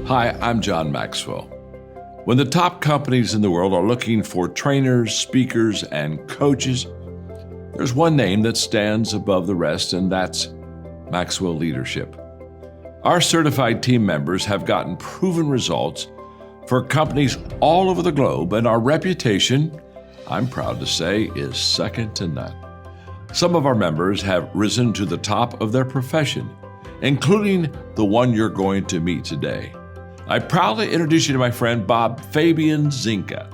Hi, I'm John Maxwell. When the top companies in the world are looking for trainers, speakers, and coaches, there's one name that stands above the rest, and that's Maxwell Leadership. Our certified team members have gotten proven results for companies all over the globe, and our reputation, I'm proud to say, is second to none. Some of our members have risen to the top of their profession, including the one you're going to meet today. I proudly introduce you to my friend Bob Fabian Zinka.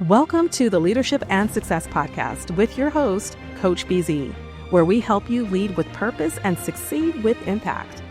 Welcome to the Leadership and Success Podcast with your host, Coach BZ, where we help you lead with purpose and succeed with impact.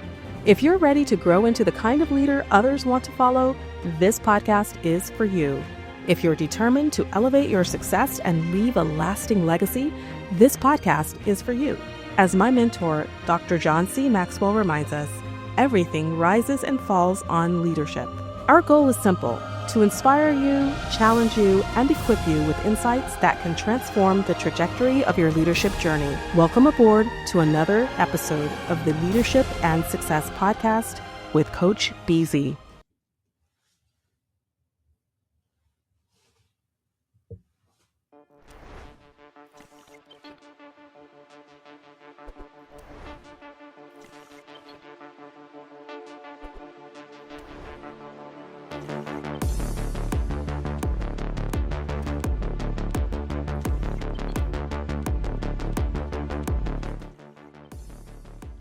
If you're ready to grow into the kind of leader others want to follow, this podcast is for you. If you're determined to elevate your success and leave a lasting legacy, this podcast is for you. As my mentor, Dr. John C. Maxwell reminds us, everything rises and falls on leadership. Our goal is simple: to inspire you, challenge you, and equip you with insights that can transform the trajectory of your leadership journey. Welcome aboard to another episode of the Leadership and Success Podcast with Coach BZ.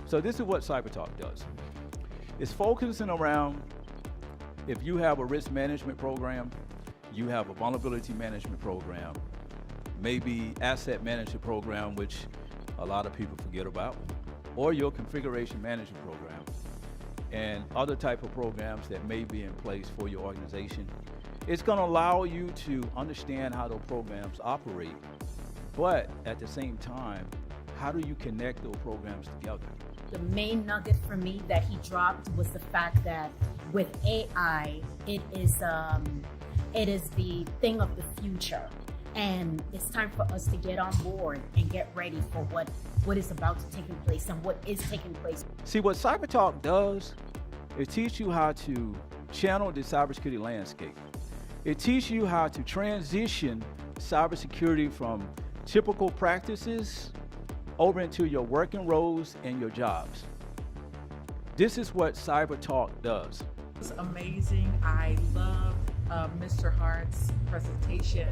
So this is what CyberTalk does. It's focusing around, if you have a risk management program, you have a vulnerability management program, maybe asset management program, which a lot of people forget about, or your configuration management program, and other type of programs that may be in place for your organization. It's going to allow you to understand how those programs operate, but at the same time, how do you connect those programs together? The main nugget for me that he dropped was the fact that with AI, it is the thing of the future. And it's time for us to get on board and get ready for what is about to take place and what is taking place. See, what CyberTalk does, it teaches you how to channel the cybersecurity landscape. It teaches you how to transition cybersecurity from typical practices over into your working roles and your jobs. This is what CyberTalk does. It was amazing. I loved Mr. Hart's presentation.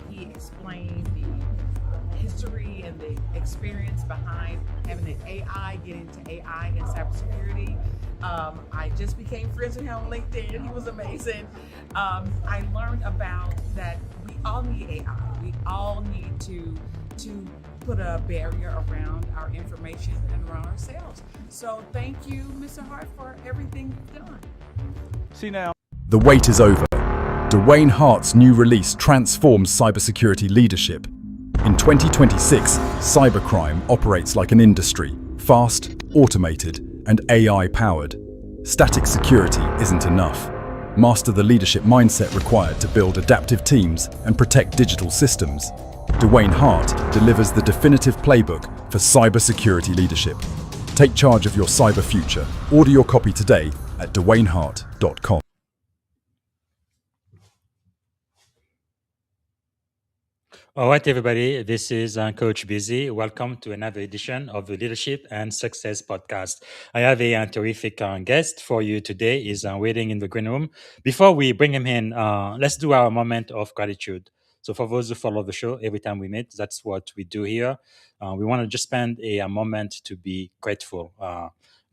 He explained the history and the experience behind having an AI, get into AI and cybersecurity. I just became friends with him on LinkedIn. He was amazing. I learned about that we all need AI. We all need to put a barrier around our information and around ourselves. So thank you, Mr. Hart, for everything you've done. See now. The wait is over. Dewayne Hart's new release transforms cybersecurity leadership. In 2026, cybercrime operates like an industry, fast, automated, and AI-powered. Static security isn't enough. Master the leadership mindset required to build adaptive teams and protect digital systems. Dewayne Hart delivers the definitive playbook for cybersecurity leadership. Take charge of your cyber future. Order your copy today at dewaynehart.com. All right, everybody, this is Coach BZ. Welcome to another edition of the Leadership and Success Podcast. I have a terrific guest for you today. He's waiting in the green room. Before we bring him in, let's do our moment of gratitude. So for those who follow the show, every time we meet, that's what we do here. We want to just spend a moment to be grateful.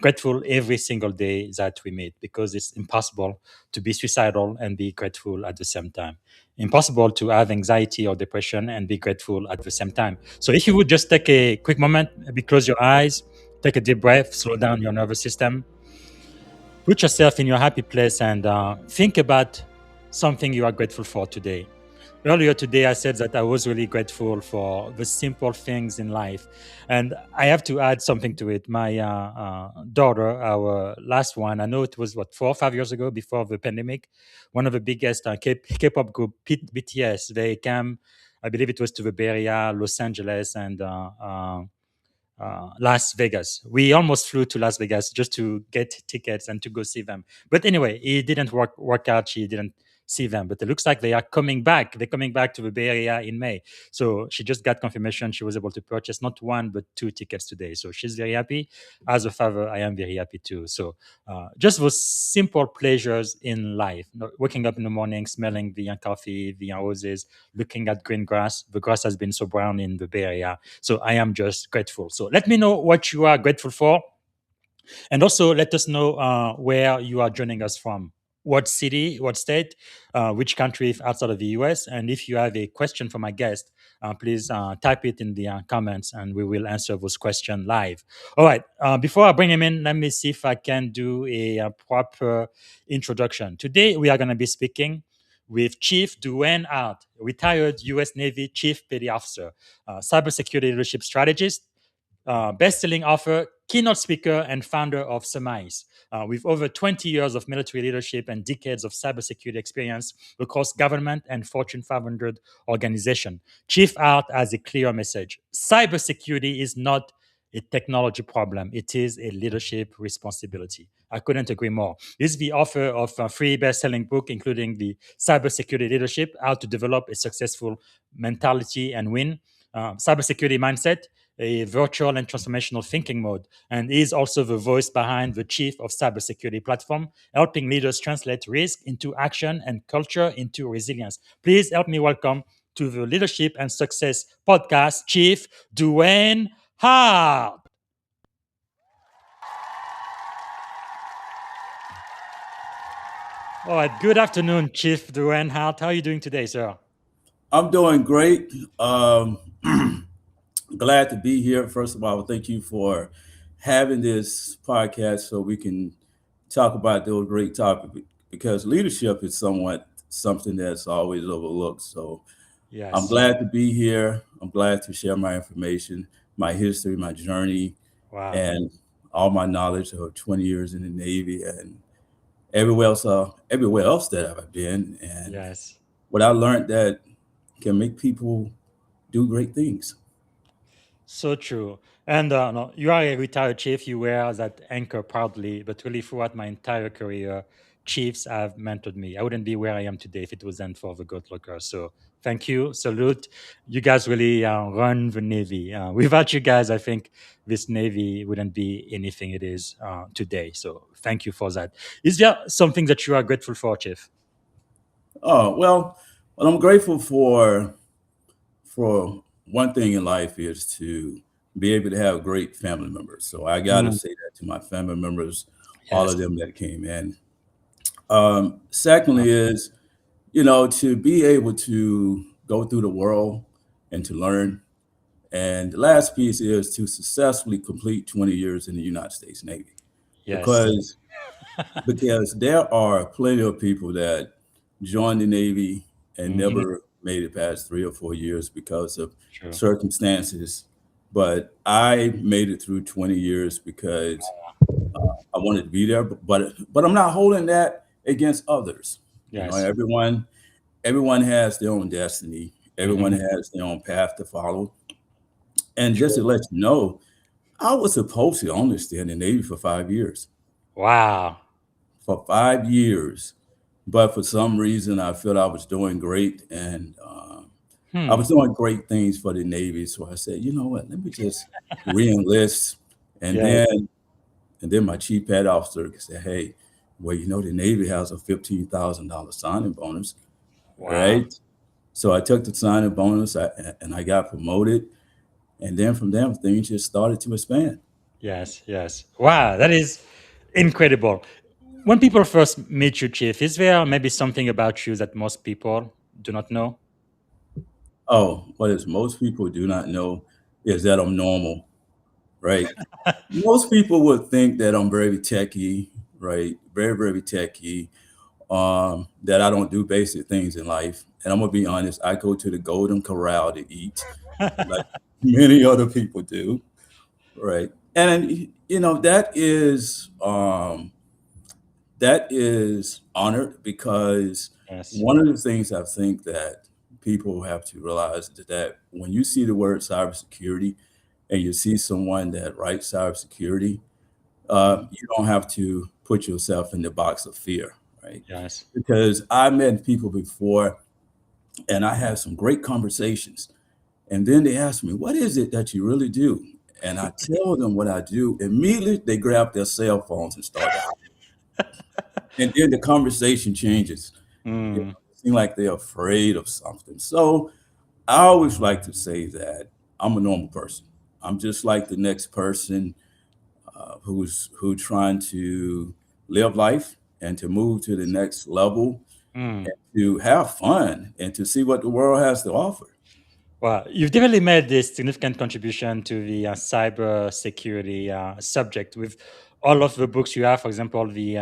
Grateful every single day that we meet, because it's impossible to be suicidal and be grateful at the same time. Impossible to have anxiety or depression and be grateful at the same time. So if you would just take a quick moment, maybe close your eyes, take a deep breath, slow down your nervous system, put yourself in your happy place, and think about something you are grateful for today. Earlier today, I said that I was really grateful for the simple things in life. And I have to add something to it. My daughter, our last one, I know it was, 4 or 5 years ago, before the pandemic, one of the biggest K-pop group, BTS, they came, I believe it was to the Bay Area, Los Angeles, and Las Vegas. We almost flew to Las Vegas just to get tickets and to go see them. But anyway, it didn't work out. She didn't see them. But it looks like they are coming back. They're coming back to the Bay Area in May. So she just got confirmation. She was able to purchase not one but two tickets today. So she's very happy. As a father, I am very happy too. So just those simple pleasures in life. Waking up in the morning, smelling the coffee, the roses, looking at green grass. The grass has been so brown in the Bay Area. So I am just grateful. So let me know what you are grateful for. And also let us know where you are joining us from. What city, what state, which country if outside of the US. And if you have a question for my guest, please type it in the comments and we will answer those questions live. All right. Before I bring him in, let me see if I can do a proper introduction. Today, we are going to be speaking with Chief Dewayne Hart, retired U.S. Navy Chief Petty Officer, cybersecurity leadership strategist, best-selling author, keynote speaker, and founder of SEMAIS, with over 20 years of military leadership and decades of cybersecurity experience across government and Fortune 500 organizations. Chief Hart has a clear message. Cybersecurity is not a technology problem. It is a leadership responsibility. I couldn't agree more. He's the author of three best-selling books, including the Cybersecurity Leadership, How to Develop a Successful Mentality and Win, Cybersecurity Mindset, a virtual and transformational thinking mode, and is also the voice behind the Chief of Cybersecurity platform, helping leaders translate risk into action and culture into resilience. Please help me welcome to the Leadership and Success podcast, Chief Dewayne Hart. All right, good afternoon, Chief Dewayne Hart. How are you doing today, sir? I'm doing great. Glad to be here. First of all, thank you for having this podcast so we can talk about those great topics because leadership is something that's always overlooked. So I'm Yes. glad to be here. I'm glad to share my information, my history, my journey, Wow. and all my knowledge of 20 years in the Navy and everywhere else that I've been, and Yes. what I learned that can make people do great things. So true. And no, you are a retired chief. You wear that anchor proudly, but really throughout my entire career, chiefs have mentored me. I wouldn't be where I am today if it wasn't for the Goat Locker. So thank you. Salute. You guys really run the Navy. Without you guys, I think this Navy wouldn't be anything it is today. So thank you for that. Is there something that you are grateful for, Chief? Oh, well, I'm grateful for one thing in life is to be able to have great family members. So I got to Mm, say that to my family members, all yes. of them that came in. Secondly, Wow. is to be able to go through the world and to learn. And the last piece is to successfully complete 20 years in the United States Navy, Yes. because there are plenty of people that joined the Navy and Hmm. never made it past 3 or 4 years because of True. circumstances. But I made it through 20 years because I wanted to be there. But I'm not holding that against others. Yes. Everyone has their own destiny. Everyone Hmm. has their own path to follow. And just True. to let you know, I was supposed to only stay in the Navy for 5 years. Wow. For 5 years. But for some reason, I felt I was doing great, and I Hmm. was doing great things for the Navy. So I said, you know what? Let me just re-enlist. And Yes. then, and then my chief pet officer said, "Hey, well, the Navy has a $15,000 signing bonus, Wow. right?" So I took the signing bonus, and I got promoted. And then from there, things just started to expand. Yes. Yes. Wow. That is incredible. When people first meet you, Chief, is there maybe something about you that most people do not know? Oh, what is most people do not know is that I'm normal, right? Most people would think that I'm very techy, right? Very, very techy. That I don't do basic things in life. And I'm gonna be honest, I go to the Golden Corral to eat, like many other people do, right? And that is honored because Yes. one of the things I think that people have to realize is that when you see the word cybersecurity, and you see someone that writes cybersecurity, you don't have to put yourself in the box of fear, right? Yes. Because I met people before and I had some great conversations. And then they ask me, what is it that you really do? And I tell them what I do. Immediately, they grab their cell phones and start to holler. And then the conversation changes. Mm. It seems like they're afraid of something. So I always like to say that I'm a normal person. I'm just like the next person who's trying to live life and to move to the next level Mm. and to have fun and to see what the world has to offer. Well, you've definitely made this significant contribution to the cyber security subject with all of the books you have. For example, the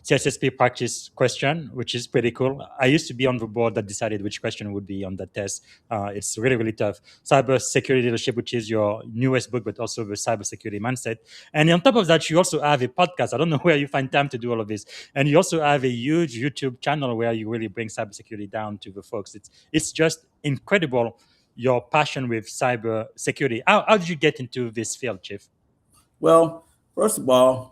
CSSP practice question, which is pretty cool. I used to be on the board that decided which question would be on the test. It's really, really tough. Cyber security leadership, which is your newest book, but also the cyber security mindset. And on top of that, you also have a podcast. I don't know where you find time to do all of this. And you also have a huge YouTube channel where you really bring cybersecurity down to the folks. It's just incredible your passion with cyber security. How did you get into this field, Chief? Well, first of all,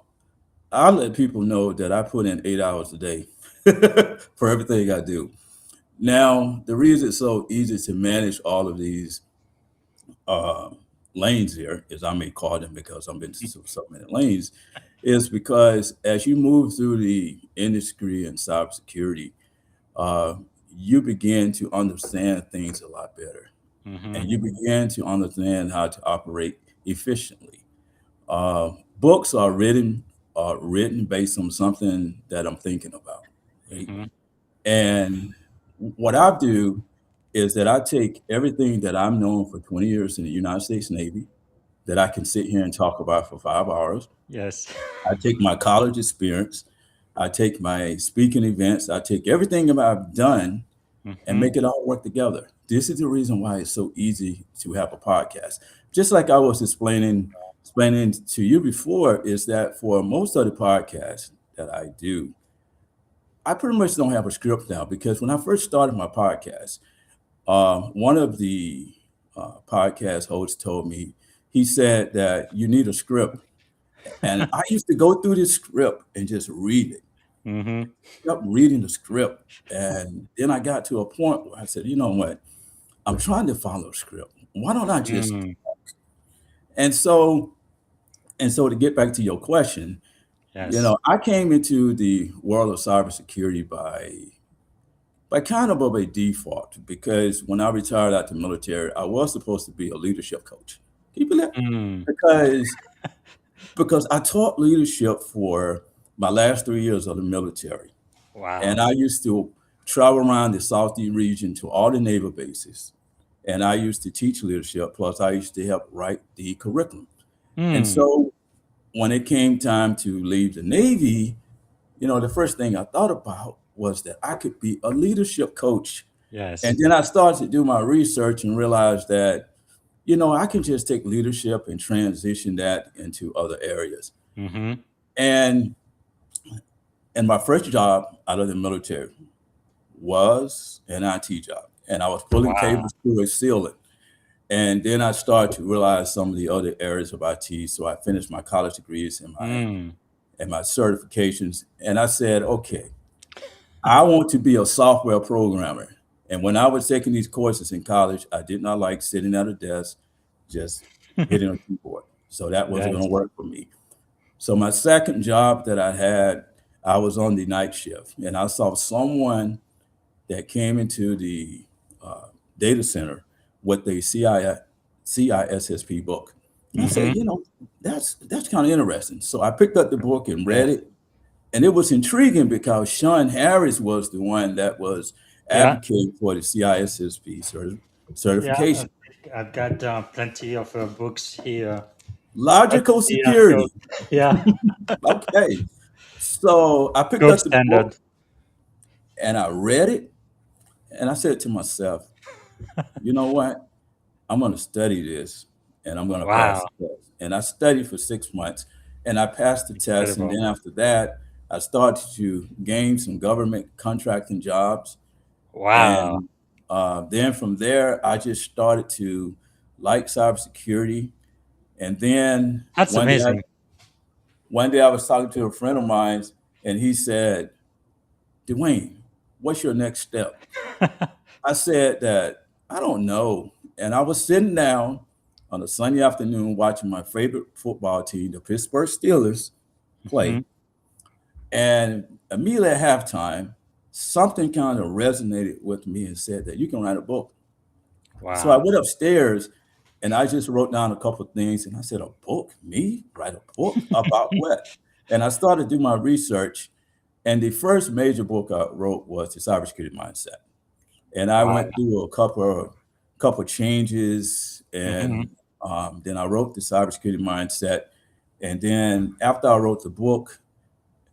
I let people know that I put in 8 hours a day for everything I do. Now, the reason it's so easy to manage all of these uh, lanes here, as I may call them because I've been to so many lanes, is because as you move through the industry and cybersecurity, uh, you begin to understand things a lot better. And you begin to understand how to operate efficiently. Books are written based on something that I'm thinking about, right? And what I do is that I take everything that I've known for 20 years in the United States Navy that I can sit here and talk about for 5 hours. Yes. I take my college experience, I take my speaking events, I take everything that I've done and make it all work together. This is the reason why it's so easy to have a podcast. Just like I was explaining to you before, is that for most of the podcasts that I do, I pretty much don't have a script now because when I first started my podcast, one of the podcast hosts told me, he said that you need a script. And I used to go through this script and just read it. Kept reading the script. And then I got to a point where I said, you know what? I'm trying to follow a script. Why don't I just and so to get back to your question, Yes. I came into the world of cybersecurity by kind of a default because when I retired out the military, I was supposed to be a leadership coach. Can you believe that? Because I taught leadership for my last 3 years of the military. And Wow. I used to travel around the Southeast region to all the naval bases. And I used to teach leadership, plus I used to help write the curriculum. And so when it came time to leave the Navy, the first thing I thought about was that I could be a leadership coach. And Yes. then I started to do my research and realized that, I can just take leadership and transition that into other areas. And my first job out of the military was an IT job. And I was pulling Wow. cables through a ceiling. And then I started to realize some of the other areas of IT. So I finished my college degrees and my certifications. And I said, okay, I want to be a software programmer. And when I was taking these courses in college, I did not like sitting at a desk, just hitting a keyboard. So that wasn't going Yes. to work for me. So my second job that I had, I was on the night shift. And I saw someone that came into the data center with the CISSP book. And I said, that's kind of interesting. So I picked up the book and read Yes. it. And it was intriguing because Sean Harris was the one that was Yeah. advocating for the CISSP Yeah. certification. I've got plenty of books here. Logical Yeah. So, security. yeah. Okay. So I picked Gold up the book standard. and I read it. And I said to myself, you know what? I'm going to study this and I'm going to pass Wow. the test. And I studied for 6 months and I passed the test. And Incredible. then after that, I started to gain some government contracting jobs. Wow. And then from there, I just started to liked cybersecurity. And then That's amazing. one day I was talking to a friend of mine, and he said, "Dewayne, what's your next step?" I said that I don't know. And I was sitting down on a Sunday afternoon watching my favorite football team, the Pittsburgh Steelers, play. Mhm. And immediately at halftime, something kind of resonated with me and said that you can write a book. So I Wow. went upstairs and I just wrote down a couple of things and I said, "A book? Me? Write a book about what?" And I started to do my research. And the first major book I wrote was the cybersecurity mindset. And I Wow. went through a couple changes, Mhm. and then I wrote the cybersecurity mindset. And then after I wrote the book,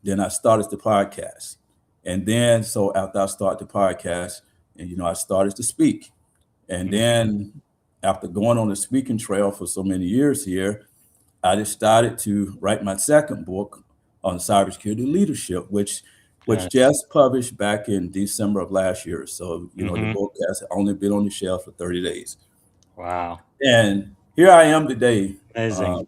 then I started the podcast. And then so after I started the podcast, and I started to speak. And Mhm. then after going on the speaking trail for so many years here, I just started to write my second book on cybersecurity leadership, which Yes. just published back in December of last year. So, the Mhm. book has only been on the shelf for 30 days. Wow. And here I am today, uh, Amazing.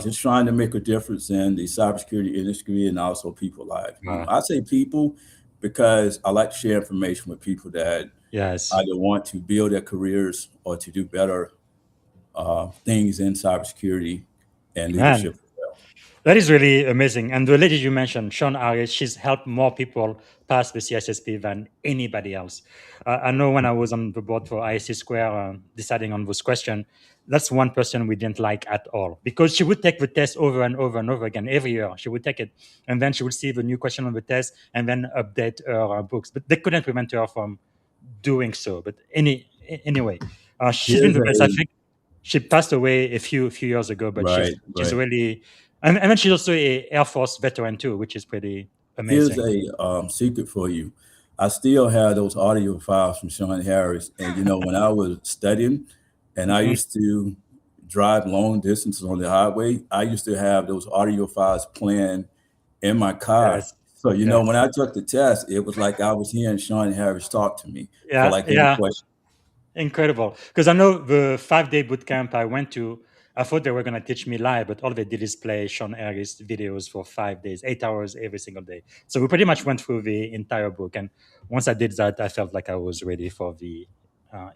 just trying to make a difference in the cybersecurity industry and also people lives. Wow. I say people because I like to share information with people that Yes. either want to build their careers or to do better things in cybersecurity and Man, leadership as well. that is really amazing. And the lady you mentioned, Sean Harris, she's helped more people pass the CSSP than anybody else. I know when I was on the board for ISC Square, deciding on those questions, that's one person we didn't like at all because she would take the test over and over and over again every year. She would take it, and then she would see the new question on the test and then update her books. But they couldn't prevent her from doing so. But anyway, she's been Here's the best. I a think she passed away a few years ago, but right, she's right. really, and then she's also a Air Force veteran too, which is pretty Here's amazing. a secret for you. I still have those audio files from Sean Harris. And when I was studying and I Hmm. used to drive long distances on the highway, I used to have those audio files playing in my car. Yes, So, when yes, I took the test, it was like I was hearing Sean Harris talk to me for yeah, like any yeah. question. Incredible. Because I know the 5 day boot camp I went to, I thought they were going to teach me live, but all they did is play Sean Harris videos for 5 days, 8 hours every single day. So we pretty much went through the entire book. And once I did that, I felt like I was ready for the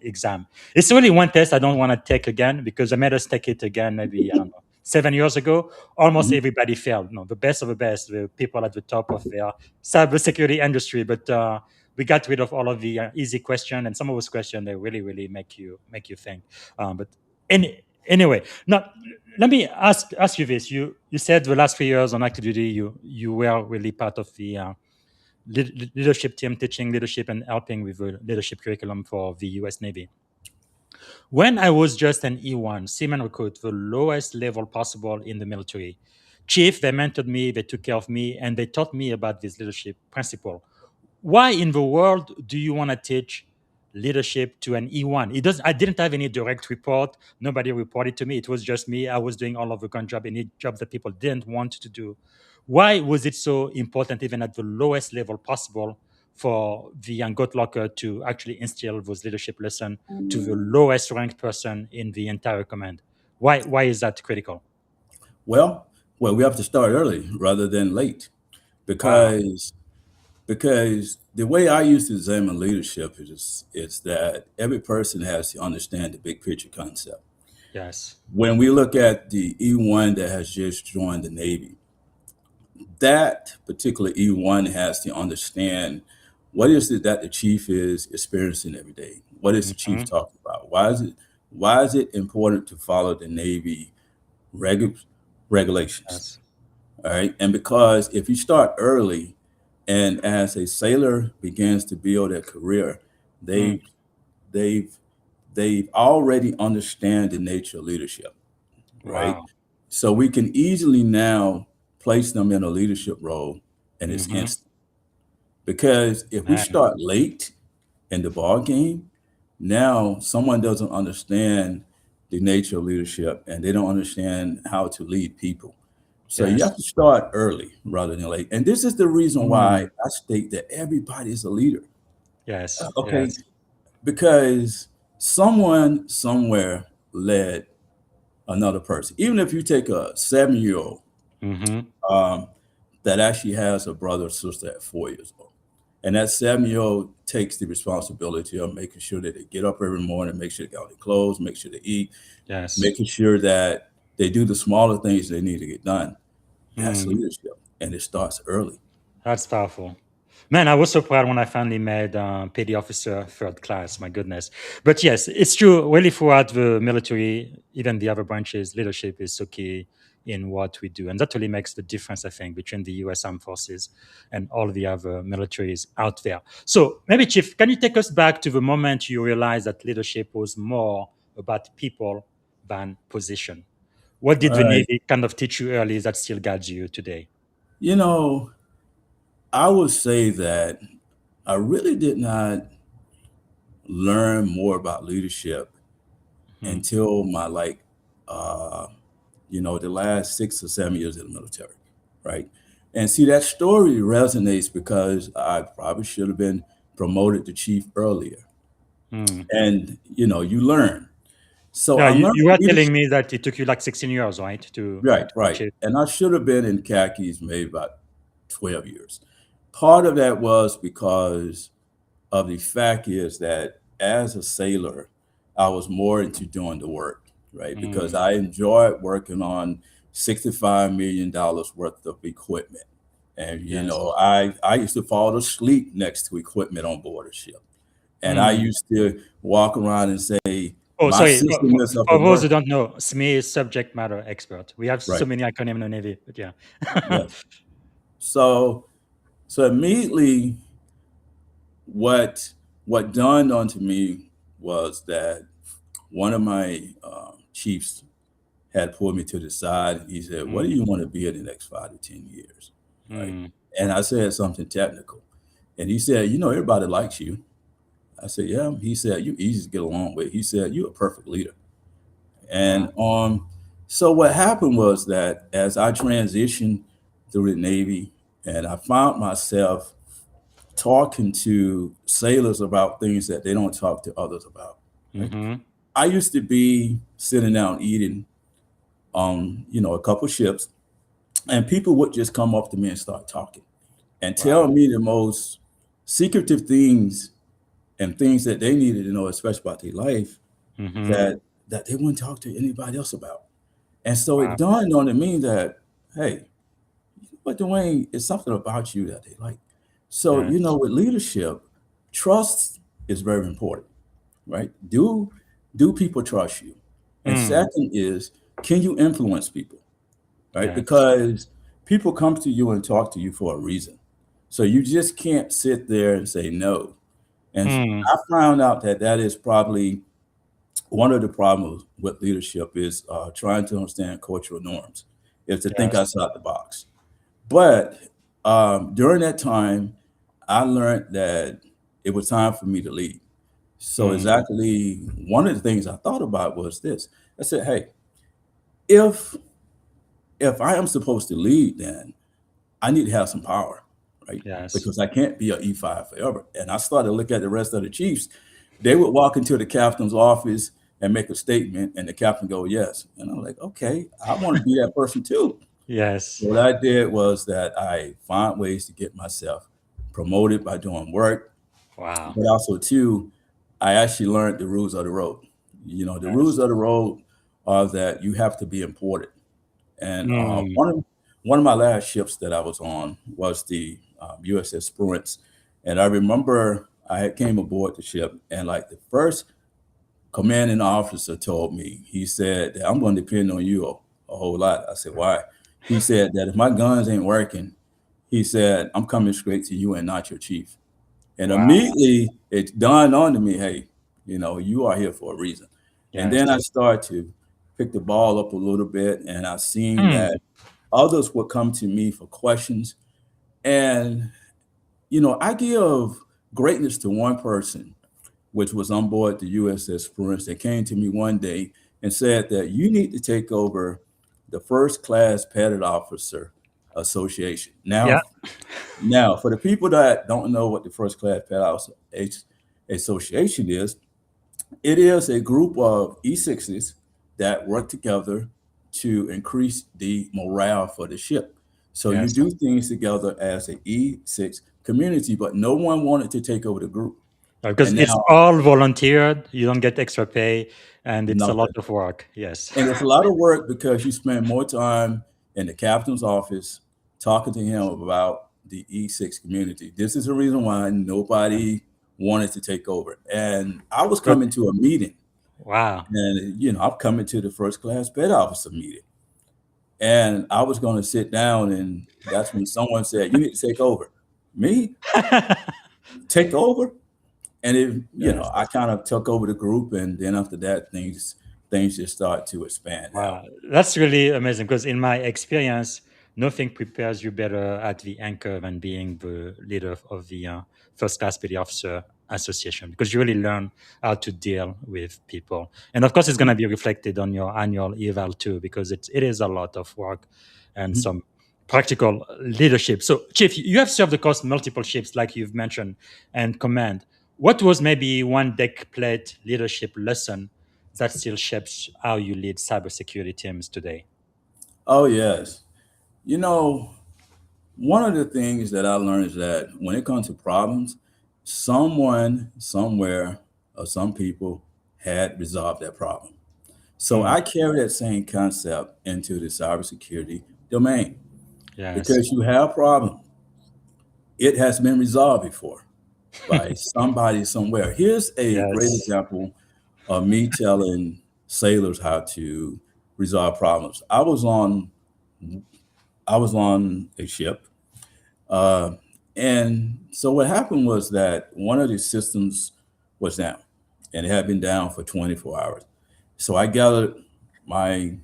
exam. It's only one test I don't want to take again because I made us take it again maybe, I don't know, 7 years ago. Almost Mhm. everybody failed. No, the best of the best, the people at the top of their cybersecurity industry. But we got rid of all of the easy question, and some of those questions they really make you think. But anyway, now let me ask you this: you said the last 3 years on active duty, you were really part of the leadership team, teaching leadership and helping with the leadership curriculum for the U.S. Navy. When I was just an E1, seaman recruit, the lowest level possible in the military, chief, they mentored me, they took care of me, and they taught me about this leadership principle. Why in the world do you want to teach leadership to an E1? It does. I didn't have any direct report. Nobody reported to me. It was just me. I was doing all of the grunt job, any job that people didn't want to do. Why was it so important, even at the lowest level possible, for the young goat locker to actually instill those leadership lessons to the lowest ranked person in the entire command? Why is that critical? Well, we have to start early rather than late Wow. because the way I used to examine leadership is that every person has to understand the big picture concept. Yes. When we look at the E1 that has just joined the Navy, that particular E1 has to understand what is it that the chief is experiencing every day. What is the chief Hmm. talking about? Why is it important to follow the Navy regulations? Yes. All right. And because if you start early and as a sailor begins to build a career, Mm. they they've they've already understand the nature of leadership, right? Wow. So we can easily now place them in a leadership role and it's Hmm. instant. Because if we Man. start late in the ball game, now someone doesn't understand the nature of leadership and they don't understand how to lead people. So you Yes. have to start early rather than late. And this is the reason why I state that everybody is a leader. Yes, Okay, yes, because Someone somewhere led another person. Even if you take a 7-year-old Mm-hmm. um, that actually has a brother or sister at 4 years old, and that 7-year-old takes the responsibility of making sure that they get up every morning, make sure they got their clothes, make sure they eat, Yes. making sure that they do the smaller things they need to get done. That's Mm. leadership, and it starts early. That's powerful. Man, I was so proud when I finally made petty officer third class. My goodness. But yes, it's true. Really, throughout the military, even the other branches, leadership is so key in what we do. And that really makes the difference, I think, between the US Armed Forces and all the other militaries out there. So maybe, Chief, can you take us back to the moment you realized that leadership was more about people than position? What did All the right. Navy kind of teach you early that still guides you today? You know, I would say that I really did not learn more about leadership Hmm. until my uh, the last 6 or 7 years in the military, right? And see, that story resonates because I probably should have been promoted to chief earlier. Hmm. And you learn. So Yeah, I you, learned you were telling leadership. me that it took you like 16 years, right, Right, to reach right. it. And I should have been in khakis maybe about 12 years. Part of that was because of the fact is that as a sailor, I was more into doing the work, right? Because Mm, I enjoyed working on $65 million worth of equipment. And yes. I used to fall asleep next to equipment on board a ship. And I Mm. used to walk around and say, Oh, my sorry. For, system for, is up for and those who working. don't know, SME is subject matter expert. We have so Right. many acronyms in the Navy, but yeah. Yes. So immediately what dawned onto me was that one of my chiefs had pulled me to the side. He said, "What do Mm, you want to be in the next 5 to 10 years?" Right. mm, And I said something technical. And he said, everybody likes you. I said, yeah. He said, you easy to get along with. He said, you're a perfect leader. wow. And so what happened was that as I transitioned through the Navy and I found myself talking to sailors about things that they don't talk to others about, right? Mm-hmm. I used to be sitting down eating a couple ships, and people would just come up to me and start talking and tell Wow. me the most secretive things and things that they needed to know, especially about their life, Mm-hmm. that they wouldn't talk to anybody else about. And so it Wow. dawned on me that, hey, but Dwayne, it's something about you that they like. So, Yes. with leadership, trust is very important, right? Do people trust you? And Mm, second is, can you influence people, right? yes. Because people come to you and talk to you for a reason. So you just can't sit there and say no. And Mm, I found out that that is probably one of the problems with leadership is trying to understand cultural norms, is to think yes. outside the box. But during that time, I learned that it was time for me to lead. So Mm, exactly one of the things I thought about was this. I said, hey, if I am supposed to lead, then I need to have some power, right? yes. Because I can't be an E5 forever. And I started to look at the rest of the chiefs. They would walk into the captain's office and make a statement, and the captain go, yes. And I'm like, okay, I want to be that person too. Yes. What I did was that I found ways to get myself promoted by doing work, Wow. but also too, I actually learned the rules of the road. The rules Yes. of the road are that you have to be important. And Mm, one of my last ships that I was on was the USS Spruance, and I remember I had came aboard the ship, and like the first commanding officer told me, he said that I'm going to depend on you a whole lot. I said, why? He said that if my guns ain't working, he said, I'm coming straight to you and not your chief. And wow. immediately it dawned on to me, hey, you are here for a reason. And then I Yes. started to pick the ball up a little bit, and I seen Mm, that others would come to me for questions. And, I give greatness to one person, which was on board the USS Florence, that came to me one day and said that you need to take over the first class petted officer association. yeah. Now, for the people that don't know what the first class petted officer association is, It is a group of E6s that work together to increase the morale for the ship. So you Yes. do things together as an E6 community, but no one wanted to take over the group. Because And it's now all volunteered, you don't get extra pay, and it's a lot nothing. of work. Yes. And it's a lot of work because you spend more time in the captain's office talking to him about the E6 community. This is the reason why nobody wanted to take over. And I was But coming to a meeting, wow. and I'm coming to the first class bed officer meeting. And I was going to sit down, and that's when someone said, "You need to take over." Me? Take over? And Yes. I kind of took over the group, and then after that, things just start to expand out. Wow, that's really amazing because in my experience, nothing prepares you better at the anchor than being the leader of the First Class Petty Officer Association because you really learn how to deal with people. And of course, it's going to be reflected on your annual eval too because it is a lot of work and Mhm. some practical leadership. So, Chief, you have served across multiple ships, like you've mentioned, and command. What was maybe one deck plate leadership lesson that still shapes how you lead cybersecurity teams today? Oh, yes. You know, one of the things that I learned is that when it comes to problems, someone, somewhere, or some people had resolved that problem. So Mm, I carry that same concept into the cybersecurity domain yes. because you have a problem. It has been resolved before by somebody somewhere. Here's a great Yes. example of me telling sailors how to resolve problems. I was on a ship. Uh, and so what happened was that one of the systems was down, and it had been down for 24 hours. So I gathered my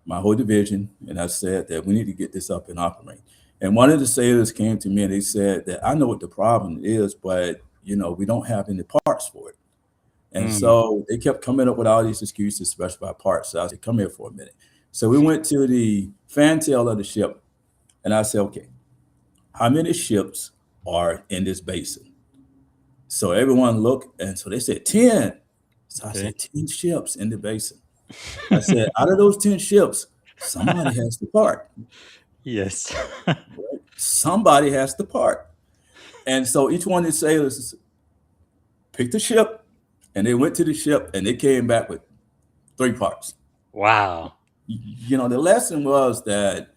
my whole division, and I said that we need to get this up and operating. And one of the sailors came to me and they said that I know what the problem is, but we don't have any parts for it. And Mm, so they kept coming up with all these excuses to specify parts. So I said, come here for a minute. So we went to the fantail of the ship, and I said, okay, how many ships are in this basin? So everyone looked, and so they said 10. So I okay. said, 10 ships in the basin. I said, out of those 10 ships, somebody has to part. Yes. Somebody has to part. And so each one of the sailors picked a ship, and they went to the ship, and they came back with 3 parts. Wow. The lesson was that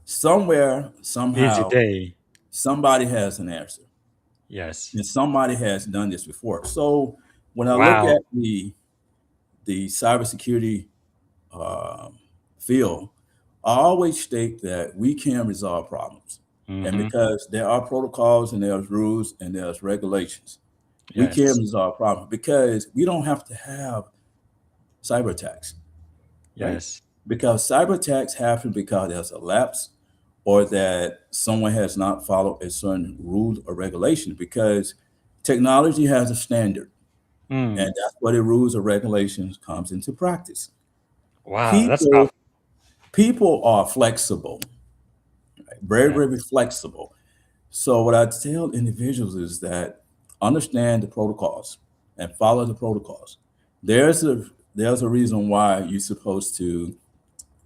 somewhere, Easy somehow, day. somebody has an answer, Yes. and somebody has done this before. So when I look Wow. at the cybersecurity um, field, I always state that we can resolve problems, and Hmm. because there are protocols and there's rules and there's regulations, we can Yes. resolve problems because we don't have to have cyber attacks, right? Yes. Because cyber attacks happen because there's a lapse or that someone has not followed a certain rule or regulation because technology has a standard, and Mm. that's where the rules or regulations comes into practice. Wow. That's People powerful. people are flexible, right? Very, Yeah. very flexible. So what I tell individuals is that understand the protocols and follow the protocols. There's a there's a reason why you're supposed to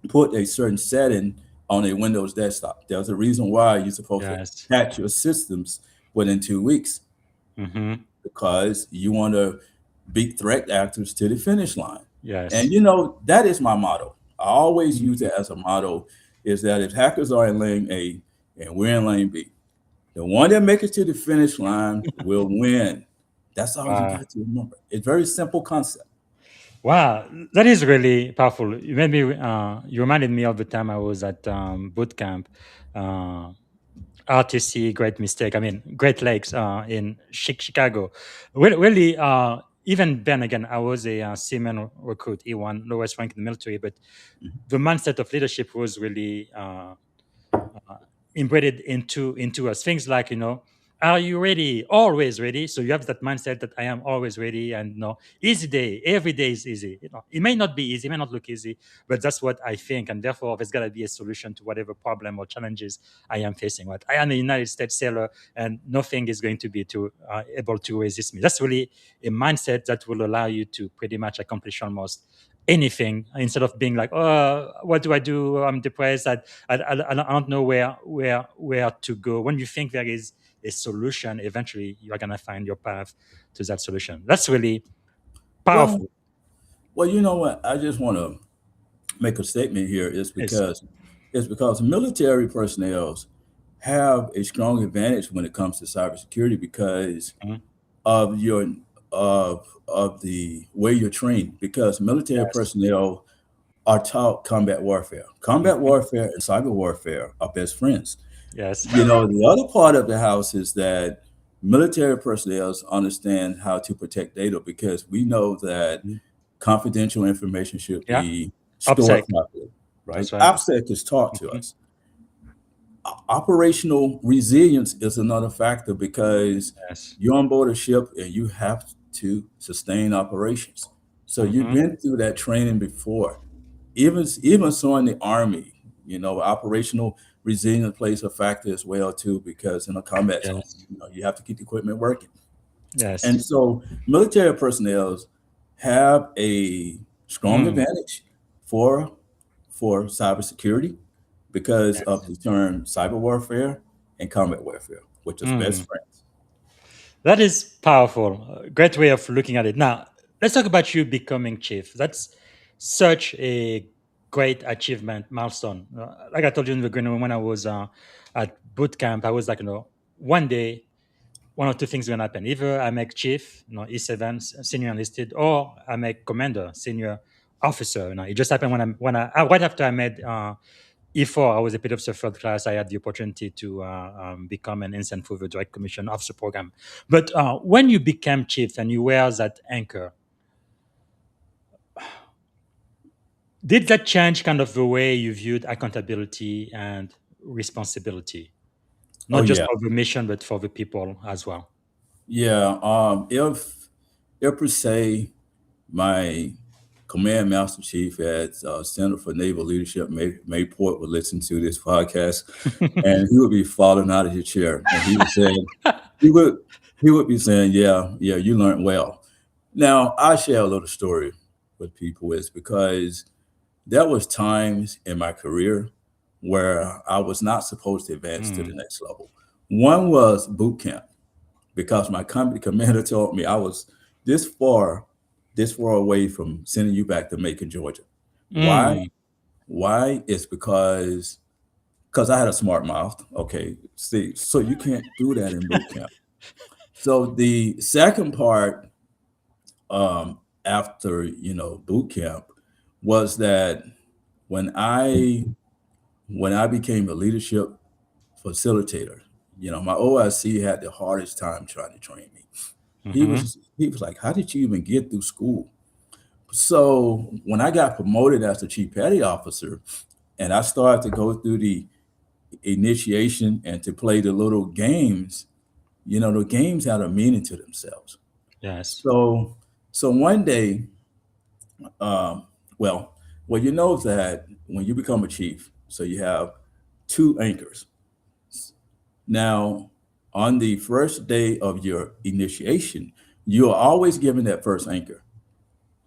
put a certain setting on a Windows desktop. There's a reason why you're supposed to Yes. patch your systems within 2 weeks Hmm. because you want to beat threat actors to the finish line. And Yes. that is my motto. I always use Mhm. it as a motto is that if hackers are in lane A and we're in lane B, the one that makes it to the finish line will win. That's all you Wow. got to remember. It's very simple concept. Wow, that is really powerful. You made me. You reminded me of the time I was at boot camp, uh, RTC, Great Mistake. I mean, Great Lakes in Chicago. Really, even then again, I was a seaman recruit, E1, lowest rank in the military. But the mindset of leadership was really embedded into us. Things like are you ready? Always ready. So you have that mindset that I am always ready, and easy day. Every day is easy. It may not be easy, it may not look easy, but that's what I think, and therefore there's got to be a solution to whatever problem or challenges I am facing. Right? I am a United States sailor, and nothing is going to be able to resist me. That's really a mindset that will allow you to pretty much accomplish almost anything instead of being like, oh, what do I do? I'm depressed. I don't know where to go. When you think there is a solution, eventually you're gonna find your path to that solution. That's really Well, powerful. well, you know what? I just want to make a statement here. Yes. It's because military personnel have a strong advantage when it comes to cybersecurity because Mhm. of your of the way you're trained. Because military Yes. personnel are taught combat warfare. Combat Mhm. warfare and cyber warfare are best friends. Yes. You know, the other part of the house is that military personnel understand how to protect data because we know that Mhm. confidential information should Yeah. be stored OPSEC. properly, right? That's right. OPSEC is taught to Mhm. us. Operational resilience is another factor because Yes. you're on board a ship and you have to sustain operations. So you've Mhm. been through that training before. Even so in the Army, you know, operational resilience plays a factor as well too, because in a combat zone, Yes. you know, you have to keep the equipment working. Yes. And so military personnel have a strong Mm. advantage for cybersecurity because of Yes. the term cyber warfare and combat warfare, which is best Mm. friends. That is powerful. Great way of looking at it. Now, let's talk about you becoming chief. That's such a great achievement, milestone. Like I told you in the green room when I was at boot camp, I was like, one day, one or two things going to happen. Either I make chief, E7, senior enlisted, or I make commander, senior officer. It just happened right after I made E4, I was a bit of the third class. I had the opportunity to become an instant for the direct commission officer program. But when you became chief and you were that anchor, did that change kind of the way you viewed accountability and responsibility, Oh not just yeah, for the mission but for the people as well? yeah. If per se my command master chief at Center for Naval Leadership, Mayport, would listen to this podcast, and he would be falling out of his chair, and he would say, he would he would be saying, "Yeah, yeah, you learned well." Now, I share a little story with people is because there was times in my career where I was not supposed to advance to the Mm. next level. One was boot camp because my company commander told me I was this far, this far away from sending you back to Macon, Georgia. Why? Mm. Why? It's because I had a smart mouth. Okay, see, so you can't do that in boot camp. So the second part, after boot camp, was that when I when I became a leadership facilitator, my OIC had the hardest time trying to train me. Mhm. He was like, "How did you even get through school?" So when I got promoted as the chief petty officer, and I started to go through the initiation and to play the little games, the games had a meaning to themselves. Yes. So one day, um, well, you know that when you become a chief, so you have two anchors. Now, on the first day of your initiation, you are always given that first anchor.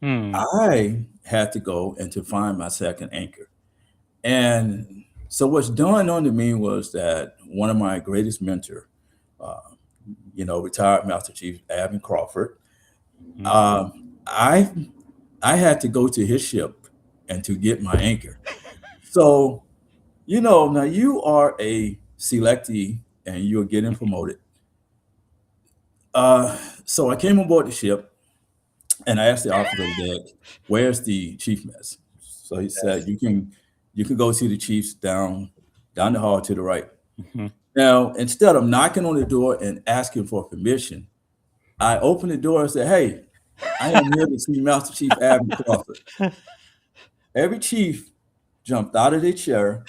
Mm. I had to go and to find my second anchor. And so what's dawned on to me was that one of my greatest mentor, uh, retired Master Chief Abin Crawford, Mhm. I had to go to his ship and to get my anchor. So, now you are a selectee and you're getting promoted. So I came aboard the ship and I asked the officer of the deck, "Where's the chief mess?" So he said, Yes. "You can go see the chiefs down the hall to the right." Mhm. Now, instead of knocking on the door and asking for permission, I opened the door and said, "Hey, I am here to see Master Chief Abin Crawford." Every chief jumped out of their chair,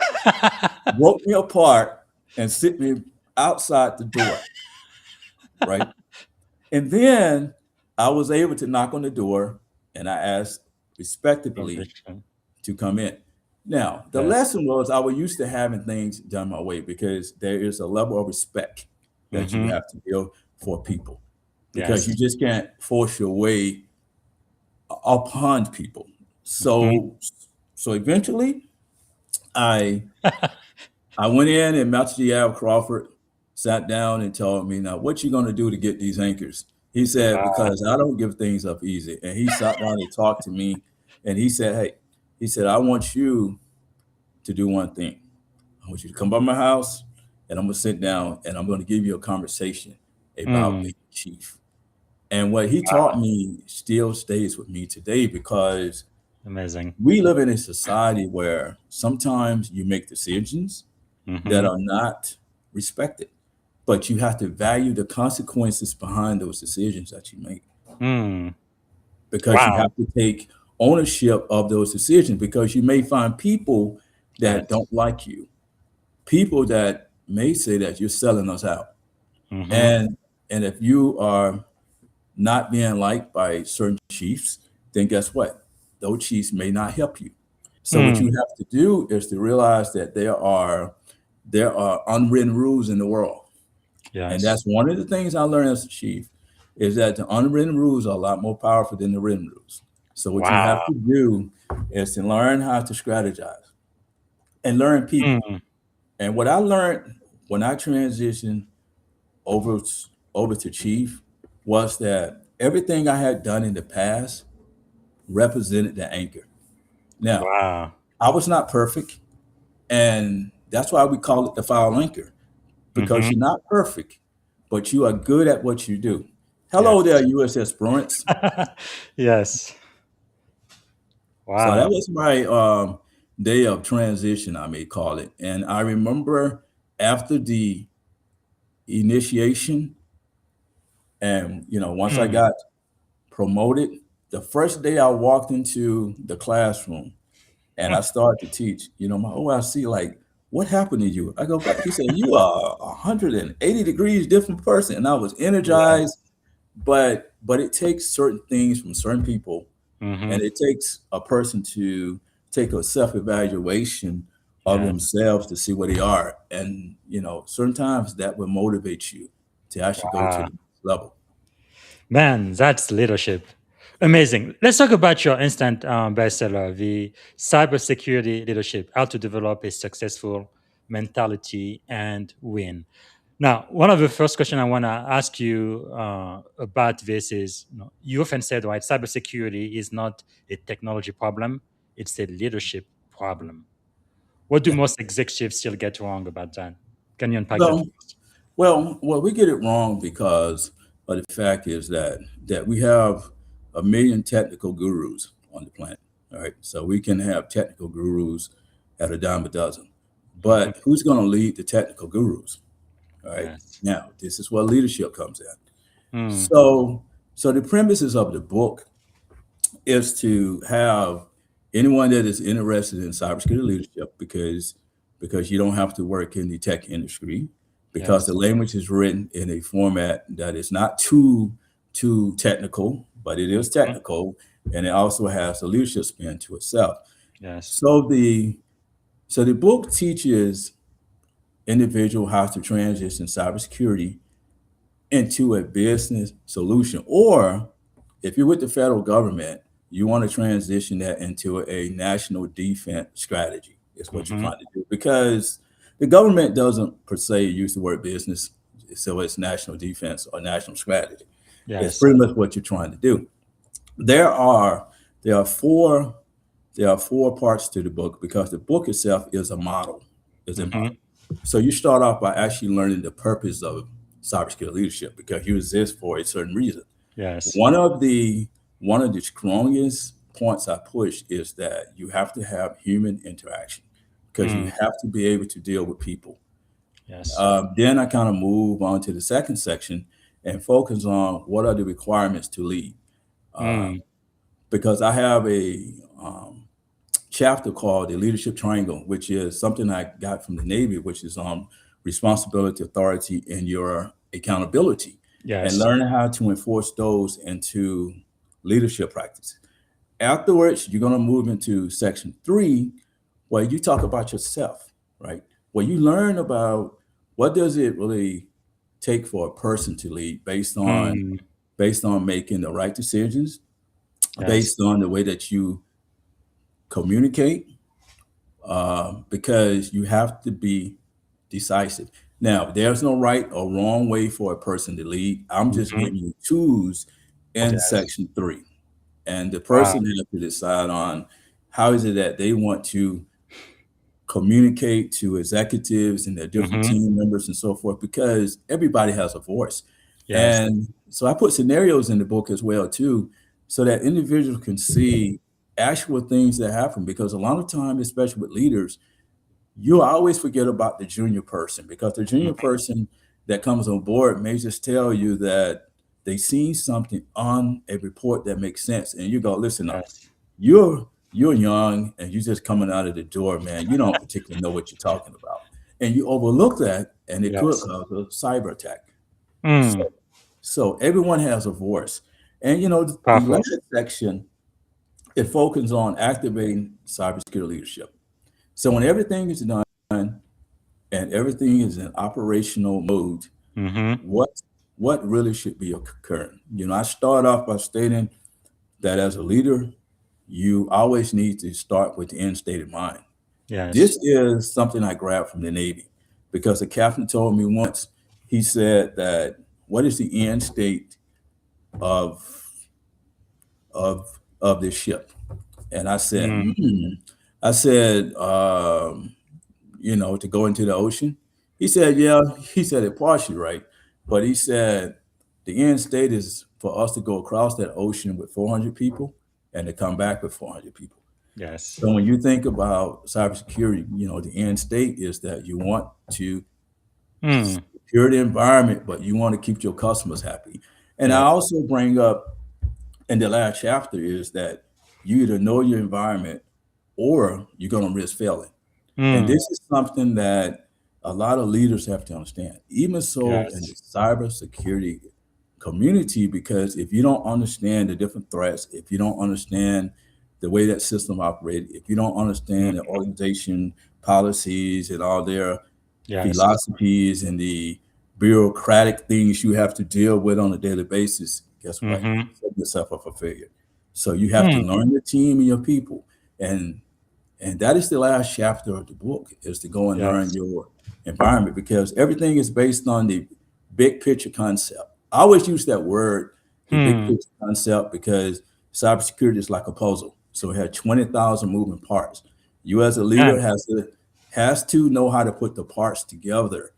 broke me apart, and sit me outside the door. right? And then I was able to knock on the door and I asked respectably Conviction. to come in. Now, the Yes. lesson was I was used to having things done my way because there is a level of respect that you Mm-hmm. have to build for people because you Yes. just can't force your way upon people. Mm-hmm. So eventually I I went in and Master G. Crawford sat down and told me, now what you gonna do to get these anchors? He said, Wow. because I don't give things up easy. And he sat down and talked to me and he said, hey, he said, I want you to do one thing. I want you to come by my house and I'm gonna sit down and I'm gonna give you a conversation about Mm. being chief. And what he taught me still stays with me today because Amazing. we live in a society where sometimes you make decisions that Mm-hmm. are not respected, but you have to value the consequences behind those decisions that you make Mm. because you Wow. have to take ownership of those decisions because you may find people that Yes. don't like you, people that may say that you're selling us out. Mm-hmm. And if you are not being liked by certain chiefs, then guess what? Those chiefs may not help you. So what you Mm. have to do is to realize that there are unwritten rules in the world. And Yes. that's one of the things I learned as a chief is that the unwritten rules are a lot more powerful than the written rules. So what you have Wow. to do is to learn how to strategize and learn people. Mm. And what I learned when I transitioned over over to chief was that everything I had done in the past represented the anchor. Now, Wow. I was not perfect, and that's why we call it the foul anchor because Mm-hmm. you're not perfect, but you are good at what you do. Hello Yes. there, USS Bruins. Yes. So that Wow. was my day of transition, I may call it. And I remember after the initiation, and once I Mm. got promoted, the first day I walked into the classroom and I started to teach, my OIC like, what happened to you? I go back. He said, you are 180 degrees different person. And I was Yeah. energized, but it takes certain things from certain people, Mm-hmm. and it takes a person to take a self-evaluation of Yes. themselves to see where they are. And certain times that will motivate you to actually go to Wow. the next level. Man, that's leadership. Amazing. Let's talk about your instant bestseller, the cybersecurity leadership, how to develop a successful mentality and win. Now, one of the first questions I want to ask you about this is, you often said, right, cybersecurity is not a technology problem; it's a leadership problem. What do Yeah. most executives still get wrong about that? Can you unpack that Well, for us? well, we get it wrong because of the fact is that we have a million technical gurus on the planet. All right, so we can have technical gurus at a dime a dozen, Mhm. but who's going to lead the technical gurus? All right, Yes. now this is where leadership comes in. Mm. So the premises of the book is to have anyone that is interested in cybersecurity leadership because you don't have to work in the tech industry because the Yes. language is written in a format that is not too technical, but it is Mhm. technical, and it also has a leadership spin to itself. Yes. So the book teaches individual how to transition cybersecurity into a business solution. Or if you're with the federal government, you want to transition that into a national defense strategy, is what you're Hmm. trying to do. Because the government doesn't per se use the word business, so it's national defense or national strategy. It's Yes. pretty much what you're trying to do. There are there are four there are four parts to the book because the book itself is a model, is a Hmm. model. So you start off by actually learning the purpose of cybersecurity leadership because you exist for a certain reason. Yes. One of the strongest points I push is that you have to have human interaction because you Mm. have to be able to deal with people. Yes. Then I kind of move on to the second section and focus on what are the requirements to lead. Uh, Mm. because I have a chapter called the Leadership Triangle, which is something I got from the Navy, which is responsibility, authority, and your accountability. and Yes. learning how to enforce those into leadership practices. Afterwards, you're going to move into section 3, where you talk about yourself, right? Where you learn about what does it really take for a person to lead Mm, based on making the right decisions, yes. based on the way that you communicate, because you have to be decisive. Now, there's no right or wrong way for a person to lead. I'm just Hmm. giving you tools in Yes. section 3. And the Wow. person has to decide on how is it that they want to communicate to executives and their different Hmm. team members and so forth, because everybody has a voice. Yes. And so I put scenarios in the book as well too, so that individuals can see actual things that happen, because a lot of time, especially with leaders, you always forget about the junior person, because the junior Mhm. person that comes on board may just tell you that they seen something on a report that makes sense, and you go, listen up, Yes. you're young and you're just coming out of the door, man. You don't particularly know what you're talking about, and you overlook that, and it could Yes. cause a cyber attack. So, Mm, so everyone has a voice, and the powerful. last section, it focuses on activating cybersecurity leadership. So when everything is done and everything is in operational mode, Hmm. what what really should be occurring? I start off by stating that as a leader, you always need to start with the end state in mind. Yes. This is something I grabbed from the Navy, because the captain told me once, he said that, what is the end state of of this ship? And I said, Mm, I said, to go into the ocean. He said, yeah, he said it partially right. But he said the end state is for us to go across that ocean with 400 people and to come back with 400 people. yes. So when you think about cybersecurity, the end state is that you want to Mm, secure the environment, but you want to keep your customers happy. And I yes. also bring up in the last chapter is that you either know your environment or you're going to risk failing. And Mm, this is something that a lot of leaders have to understand, even so in the yes. cybersecurity community, because if you don't understand the different threats, if you don't understand the way that system operates, if you don't understand the Mhm. organization policies and all their Yes. philosophies and the bureaucratic things you have to deal with on a daily basis, guess what? Hmm. You set yourself up for failure. So you have to Mm, learn your team and your people. And and that is the last chapter of the book, is to go and learn yes. your environment, because everything is based on the big picture concept. I always use that word, the big Hmm. picture concept, because cybersecurity is like a puzzle. So it had 20,000 moving parts. You as a leader And has to know how to put the parts together.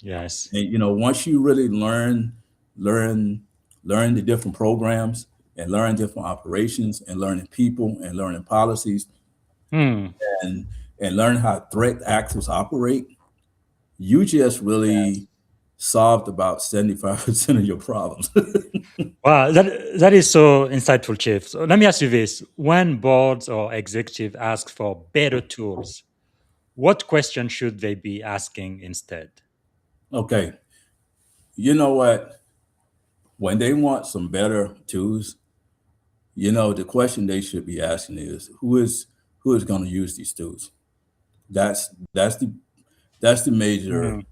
yes. And once you really learn learn the different programs and learn different operations and learning people and learning policies, Mm, and learn how threat actors operate, you just yes. really solved about 75% of your problems. Wow, that is so insightful, Chief. So let me ask you this: when boards or executive ask for better tools, what question should they be asking instead? Okay, you know what? When they want some better tools, the question they should be asking is who is going to use these tools? That's the major Mm,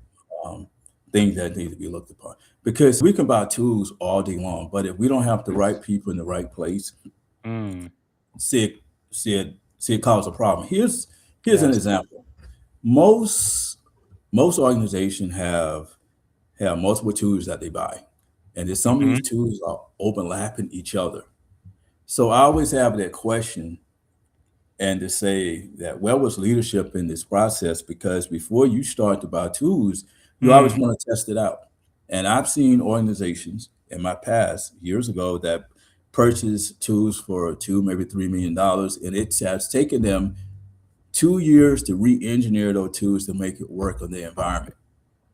um, thing that need to be looked upon. Because we can buy tools all day long, but if we don't have the right people in the right place, mm, see it, see it cause a problem. Here's an yes. example. Most organizations have multiple tools that they buy, and then some of Hmm. these tools are overlapping each other. So I always have that question, and to say that where was leadership in this process? Because before you start to buy tools, you always Mm, want to test it out. And I've seen organizations in my past years ago that purchased tools for maybe $3 million, and it has taken them 2 years to re-engineer those tools to make it work on their environment.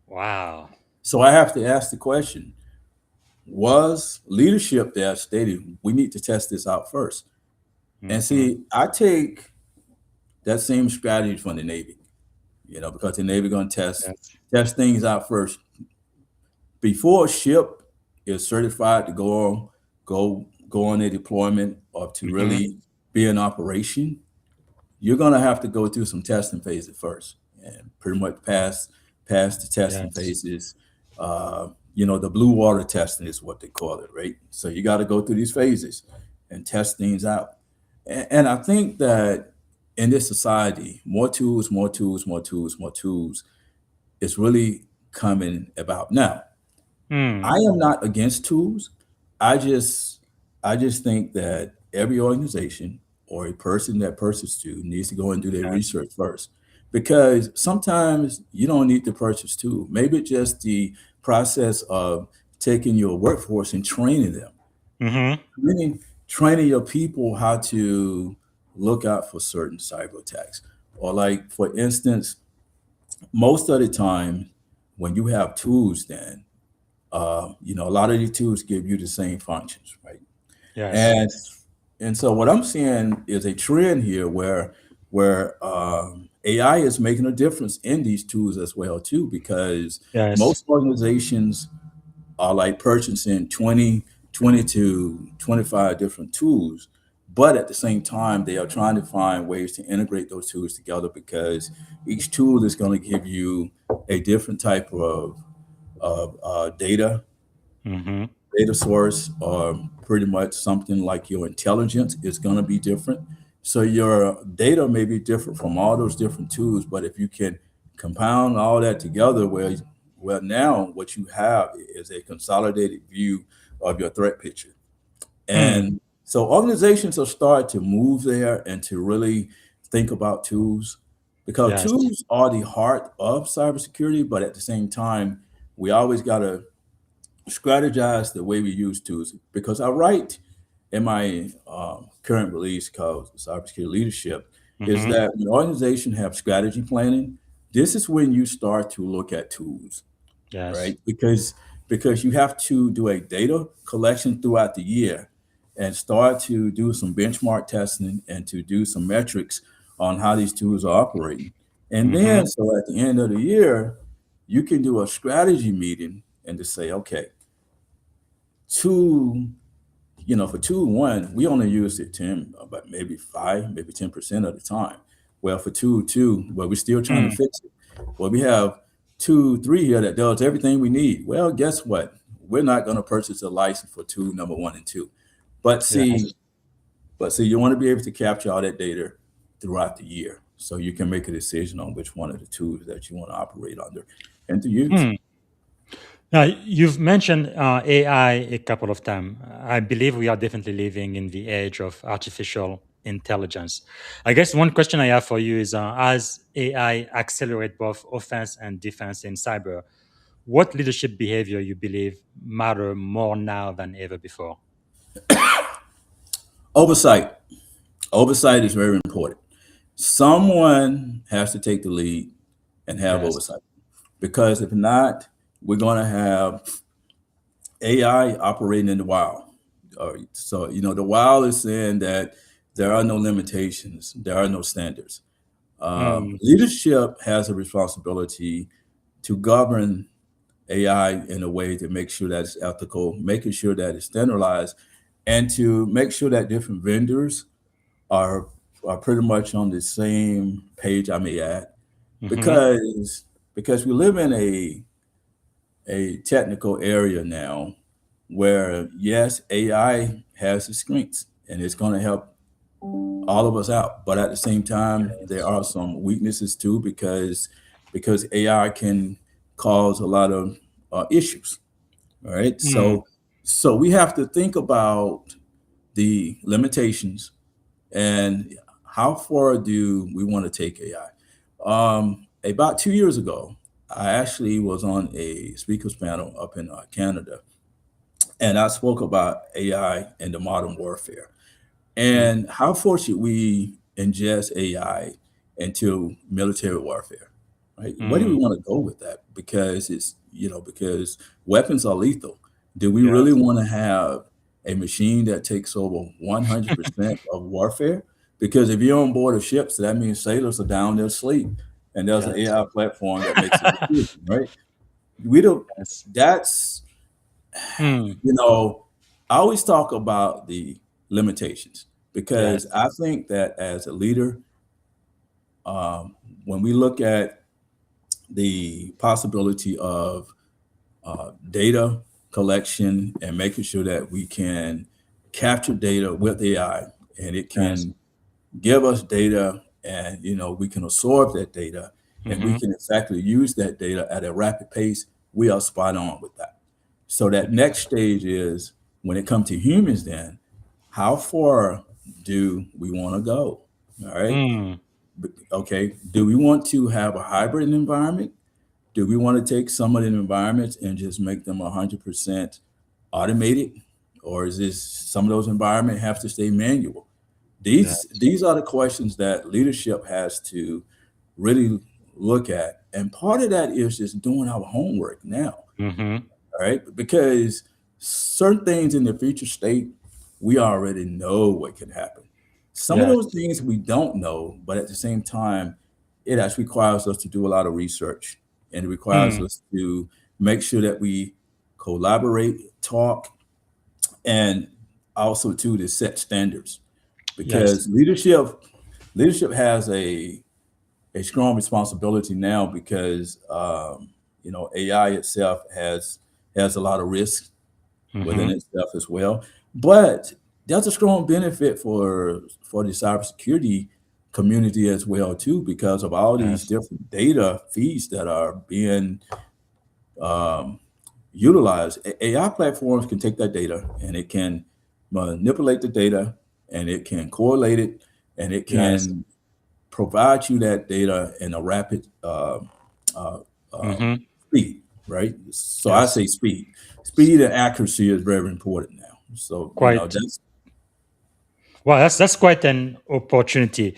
wow. So I have to ask the question: was leadership there stating we need to test this out first? And Hmm. see, I take that same strategy from the Navy, because the Navy going to test Yes. test things out first before a ship is certified to go on a deployment or to Mm-hmm. really be in operation, you're going to have to go through some testing phases first and pretty much pass the testing Yes. phases. The blue water testing is what they call it, right? So you got to go through these phases and test things out. And I think that in this society, more tools, more tools, more tools, more tools is really coming about. Now, Mm. I am not against tools. I just I just think that every organization or a person that purchases to needs to go and do their Yes. research first. Because sometimes you don't need to purchase tool. Maybe just the process of taking your workforce and training them. Mm-hmm. Training your people how to look out for certain cyber attacks. Or like for instance, most of the time when you have tools then a lot of these tools give you the same functions, right? Yes. And and so what I'm seeing is a trend here where AI is making a difference in these tools as well too, because Yes. most organizations are like purchasing 20 to 25 different tools, but at the same time they are trying to find ways to integrate those tools together because each tool is going to give you a different type of Mm-hmm. data source, or pretty much something like your intelligence is going to be different. So your data may be different from all those different tools, but if you can compound all that together, well, now what you have is a consolidated view of your threat picture. Hmm. And so organizations are starting to move there and to really think about tools, because Yes. tools are the heart of cybersecurity, but at the same time, we always got to strategize the way we use tools, because I write in my current release called Cybersecurity Leadership is Mm-hmm. that when organization have strategy planning, this is when you start to look at tools, Yes. right? Because you have to do a data collection throughout the year and start to do some benchmark testing and to do some metrics on how these tools are operating. And Mm-hmm. then so at the end of the year, you can do a strategy meeting and to say, okay, two, for tool one, we only used it 10, but maybe 5, maybe 10% of the time. Well, for tool two, well, we're still trying to Hmm. fix it. Well, we have 2, 3 here that does everything we need. Well, guess what? We're not going to purchase a license for tool number 1 and 2. But Yes. see, you want to be able to capture all that data throughout the year so you can make a decision on which one of the tools that you want to operate under and to use. Hmm. Now, you've mentioned AI a couple of times. I believe we are definitely living in the age of artificial intelligence. I guess one question I have for you is as AI accelerate both offense and defense in cyber, what leadership behavior you believe matter more now than ever before? Oversight. Oversight is very important. Someone has to take the lead and have Yes. oversight, because if not, we're going to have AI operating in the wild. So, the wild is saying that there are no limitations, there are no standards. Hmm. Leadership has a responsibility to govern AI in a way to make sure that it's ethical, making sure that it's standardized, and to make sure that different vendors are are pretty much on the same page, I may add, Mm-hmm. because we live in a technical area now where, yes, AI has its strengths and it's going to help all of us out, but at the same time there Yes. are some weaknesses too, because AI can cause a lot of issues. All right, Hmm. so we have to think about the limitations and how far do we want to take AI. About 2 years ago, I actually was on a speakers panel up in Canada, and I spoke about AI and the modern warfare and how far should we ingest AI into military warfare, right? Where do we Hmm. want to go with that? Because because weapons are lethal. Do we really Yes. want to have a machine that takes over 100% of warfare? Because if you're on board of ships, that means sailors are down there asleep, and there's an Yes. AI platform that makes a decision, right? We don't. Yes. That's Mm. You know, I always talk about the limitations because Yes. I think that as a leader, um, when we look at the possibility of data collection and making sure that we can capture data with AI and it Yes. can give us data and we can absorb that data and we Mm-hmm. can exactly use that data at a rapid pace, we are spot on with that. So that next stage is when it comes to humans, then how far do we want to go? All right. Mm. Okay. Do we want to have a hybrid environment? Do we want to take some of the environments and just make them 100% automated? Or is this some of those environments have to stay manual? Yes. These are the questions that leadership has to really look at. And part of that is just doing our homework now, Mm-hmm. all right? Because certain things in the future state, we already know what can happen. Some of those Yes. things we don't know, but at the same time, it actually requires us to do a lot of research and it requires Mm. us to make sure that we collaborate, talk, and also too to set standards Yes. because leadership has a strong responsibility now because AI itself has a lot of risk within Mm-hmm. itself as well. But there's a strong benefit for the cybersecurity community as well too because of all these Yes. different data feeds that are being um, utilized. AI platforms can take that data and it can manipulate the data and it can correlate it and it Yes. can provide you that data in a rapid uh, um, Mm-hmm. speed, right? So I Yes. say speed. Speed and accuracy is very important now. So, Quite. that's Well, that's quite an opportunity.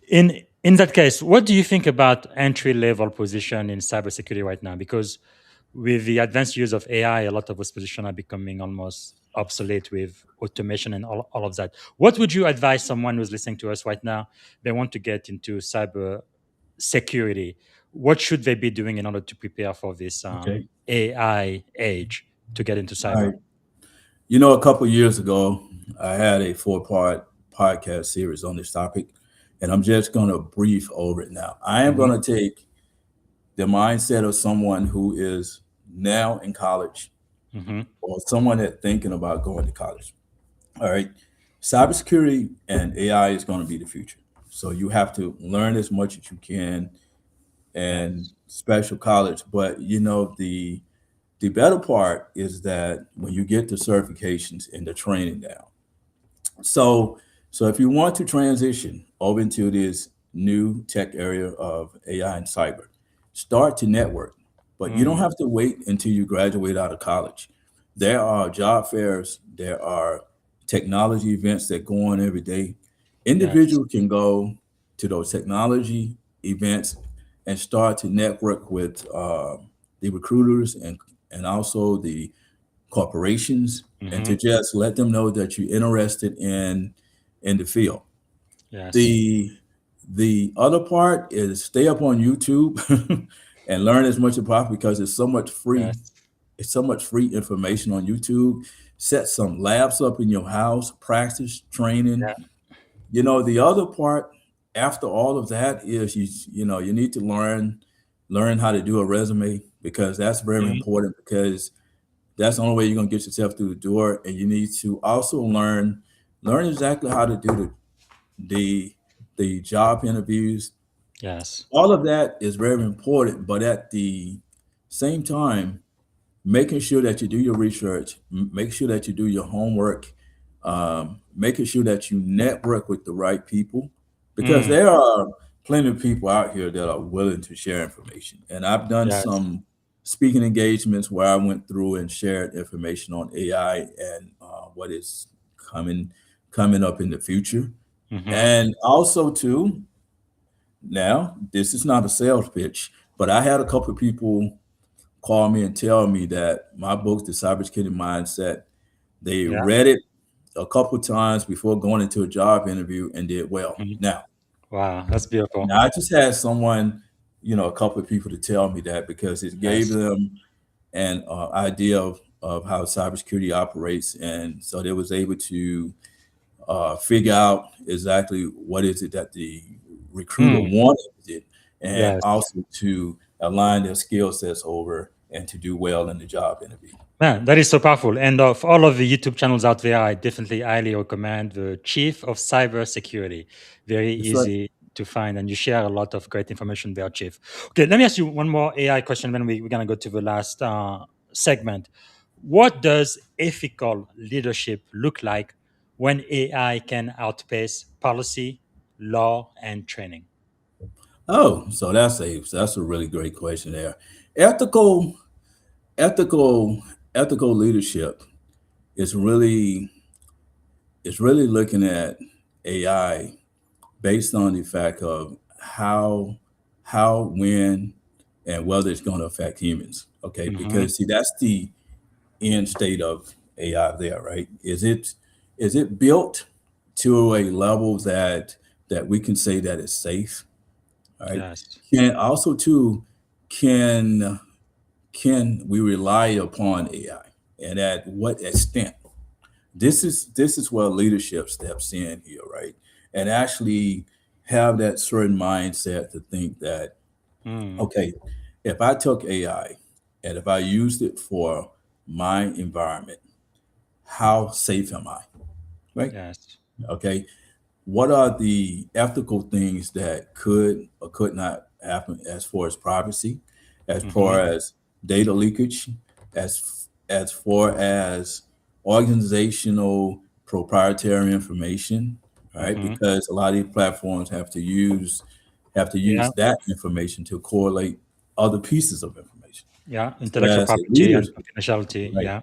In that case, what do you think about entry level position in cybersecurity right now? Because with the advanced use of AI, a lot of those positions are becoming almost obsolete with automation and all of that. What would you advise someone who's listening to us right now? They want to get into cyber security. What should they be doing in order to prepare for this okay. AI age to get into All cyber? right. A couple years ago, I had a four-part podcast series on this topic, and I'm just going to brief over it now. I am Hmm. going to take the mindset of someone who is now in college Hmm. or someone that's thinking about going to college. All right. Cybersecurity and AI is going to be the future. So you have to learn as much as you can and Yes. special college. But the better part is that when you get the certifications and the training down. So so if you want to transition over into this new tech area of AI and cyber, start to network. But you don't Mm. have to wait until you graduate out of college. There are job fairs, there are technology events that go on every day. Yes. Individuals can go to those technology events and start to network with the recruiters and also the corporations and Hmm. to just let them know that you're interested in the field. Yes. The other part is stay up on YouTube and learn as much as possible because Yes. it's so much free information on YouTube. Set some labs up in your house, practice training. Yeah. The other part after all of that is you need to learn how to do a resume because that's very Mhm. important because that's the only way you're gonna get yourself through the door. And you need to also learn exactly how to do the the job interviews. Yes. All of that is very important, but at the same time, making sure that you do your research, make sure that you do your homework, making sure that you network with the right people, because Mm. there are plenty of people out here that are willing to share information. And I've done Yes. some speaking engagements where I went through and shared information on AI and what is coming coming up in the future. Hmm. And also too, now this is not a sales pitch, but I had a couple of people call me and tell me that my book, The Cybersecurity Mindset, they Yeah. read it a couple of times before going into a job interview and did well. Mhm. Now, Wow, that's beautiful. now I just had someone, a couple of people to tell me that because it gave Yes. them an idea of how cybersecurity operates, and so they was able to figure out exactly what is it that the recruiter Mm, wanted, and yes. also to align their skill sets over and to do well in the job interview. Man, that is so powerful. And of all of the YouTube channels out there, I definitely highly recommend the Chief of Cybersecurity. Very That's right. easy to find, and you share a lot of great information there, Chief. Okay, let me ask you one more AI question, then we're going to go to the last segment. What does ethical leadership look like when AI can outpace policy, law, and training? Oh, so that's a really great question there. Ethical, ethical, ethical leadership is really looking at AI based on the fact of when, and whether it's going to affect humans. Okay, Hmm. because see, that's the end state of AI there, right? Is it built to a level that we can say that it's safe, right? Yes. Can also too can can we rely upon AI, and at what extent? This is where leadership steps in here, right? And actually have that certain mindset to think that, Mm, okay, if I took AI and if I used it for my environment, how safe am I? Right? yes. Okay. What are the ethical things that could or could not happen as far as privacy, as Hmm. far as data leakage, as far as organizational proprietary information, right? Hmm. Because a lot of these platforms have to use Yeah. that information to correlate other pieces of information. Yeah. So Intellectual as a property leader, and confidentiality. right? Yeah.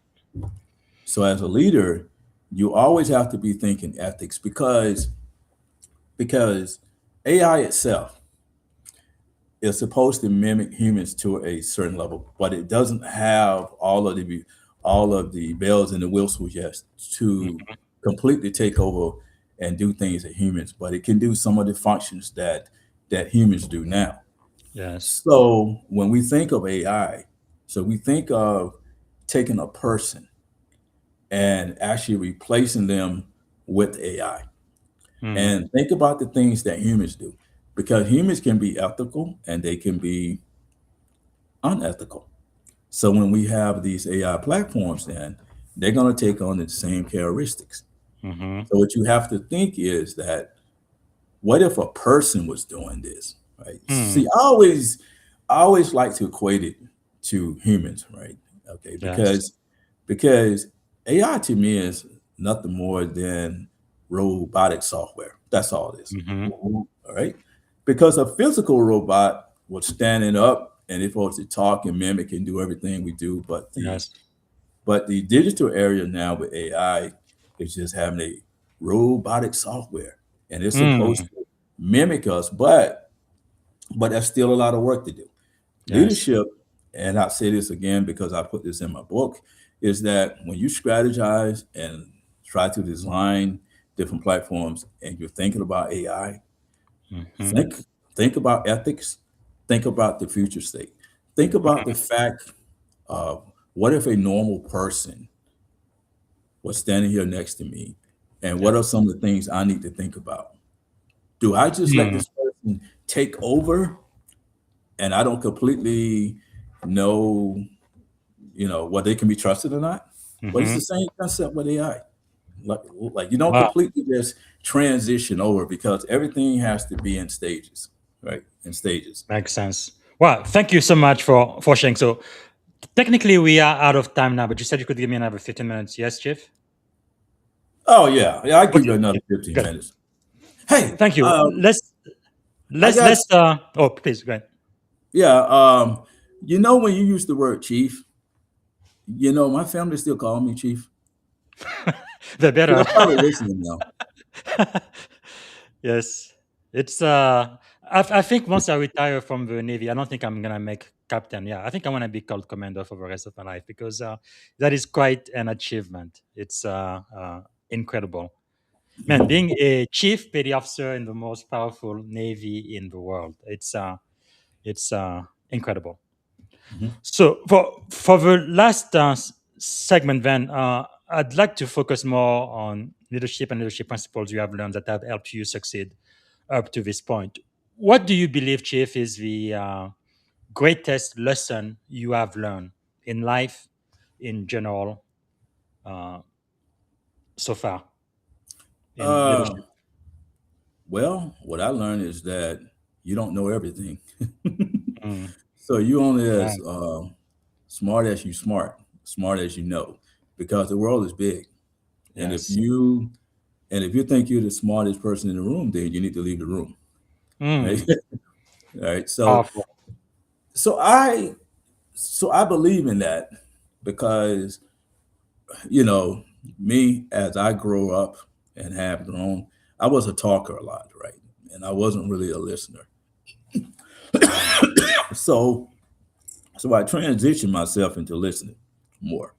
So as a leader, you always have to be thinking ethics because AI itself is supposed to mimic humans to a certain level, but it doesn't have all of the bells and the whistles yet to Mhm. completely take over and do things that humans, but it can do some of the functions that humans do now. Yes. So when we think of AI, so we think of taking a person and actually replacing them with AI. Mm. And think about the things that humans do, because humans can be ethical and they can be unethical. So when we have these AI platforms, then they're going to take on the same characteristics. Mhm. So what you have to think is that, what if a person was doing this, right? Mm. See, I always like to equate it to humans, right? Okay, Yes. because AI to me is nothing more than robotic software. That's all it is. Mhm. All right. Because a physical robot was standing up and it's supposed to talk and mimic and do everything we do, but the Yes. but the digital area now with AI is just having a robotic software, and it's supposed Mm. to mimic us, but there's still a lot of work to do. Yes. Leadership, and I'll say this again because I put this in my book, is that when you strategize and try to design different platforms and you're thinking about AI, Mhm. think think about ethics, think about the future state. Think about the fact of, what if a normal person was standing here next to me, and what are Yes. some of the things I need to think about? Do I just let Mm. this person take over and I don't completely know, whether they can be trusted or not? But it's the Mhm. same concept with AI. Like you don't Wow. completely just transition over, because everything has to be in stages, right? In stages. Makes sense. Wow. Thank you so much for sharing. So technically we are out of time now, but you said you could give me another 15 minutes. Yes, Chief? Oh yeah, I give you Okay. another Okay. 15 Good. minutes. Hey, Thank you. I got Oh, please go ahead. yeah. When you use the word chief, my family still call me chief. The They're better. probably listening now. Yes. It's I think once I retire from the Navy, I don't think I'm gonna make captain. Yeah, I think I wanna be called commander for the rest of my life because that is quite an achievement. It's incredible. Man, being a chief petty officer in the most powerful navy in the world, it's incredible. Mhm. So for the last segment, then, I'd like to focus more on leadership and leadership principles you have learned that have helped you succeed up to this point. What do you believe, Chief, is the greatest lesson you have learned in life, in general, uh, so far in Uh, leadership? well, what I learned is that you don't know everything. Mm, So you only yeah. as smart as you know, because the world is big. And if Yes. you think you're the smartest person in the room, then you need to leave the room, right? Mm, All right. So powerful. so I I believe in that because you know me as I grow up and have grown, I was a talker a lot, right? And I wasn't really a listener. So I transitioned myself into listening more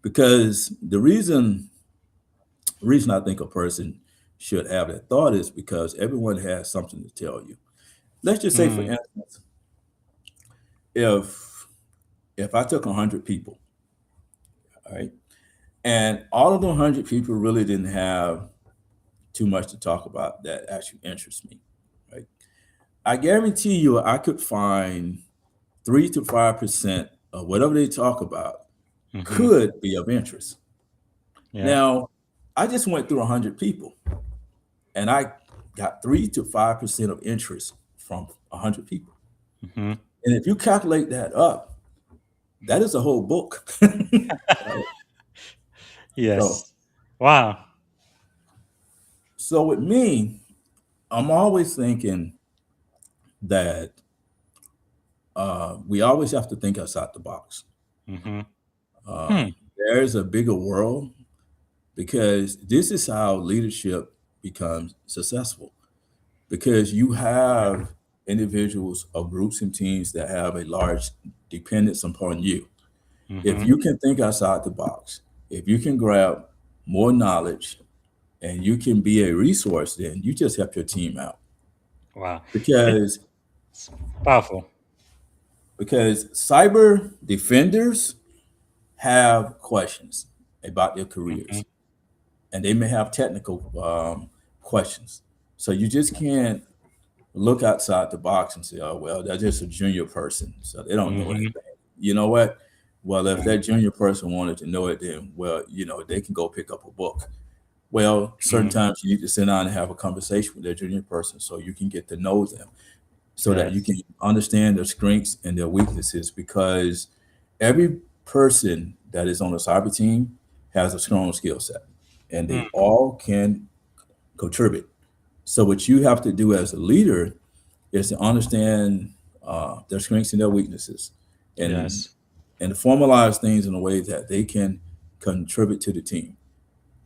because the reason I think a person should have that thought is because everyone has something to tell you. Let's just say, for Mm, instance, if I took 100 people, all right, and all of the 100 people really didn't have too much to talk about that actually interests me, right? I guarantee you, I could find 3 to 5% of whatever they talk about mhm. could be of interest. Yeah. Now, I just went through 100 people, and I got 3 to 5% of interest from 100 people. Mhm. And if you calculate that up, that is a whole book. Right? So, Yes. Wow. with me, I'm always thinking that we always have to think outside the box. Mhm. Hmm. There's a bigger world because this is how leadership becomes successful. Because you have individuals or groups and teams that have a large dependence upon you. If Mhm. you can think outside the box, if you can grab more knowledge and you can be a resource, then you just help your team out. Wow. Because It's powerful. cyber defenders have questions about their Mhm. careers, and they may have technical questions. So you just can't look outside the box and say, "Oh well, they're just a junior person, so they don't know Mhm. anything." You know what? Well, if Yeah. that junior person wanted to know it, then well, they can go pick up a book. Well, certain Mhm. times you need to sit down and have a conversation with that junior person so you can get to know them, so that you Yes. can understand their strengths and their weaknesses. Because every person that is on a cyber team has a strong skill set, and they Mm. all can contribute. So what you have to do as a leader is to understand their strengths and their weaknesses, and Yes. formalize things in a way that they can contribute to the team.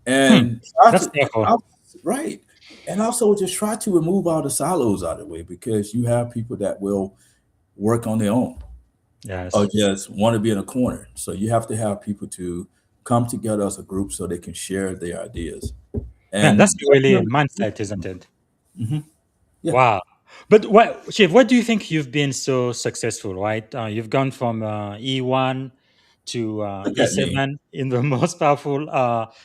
Hmm. And try That's to, powerful. right, and also just try to remove all the silos out of the way, because you have people that will work on their own or Yes. just want to be in a corner. So you have to have people to come together as a group so they can share their ideas. Man, that's And really a mindset, isn't it? Mhm. Yeah. Wow. But what, Chief, what do you think you've been so successful, right? You've gone from E1 to Look at me. E7 in the most powerful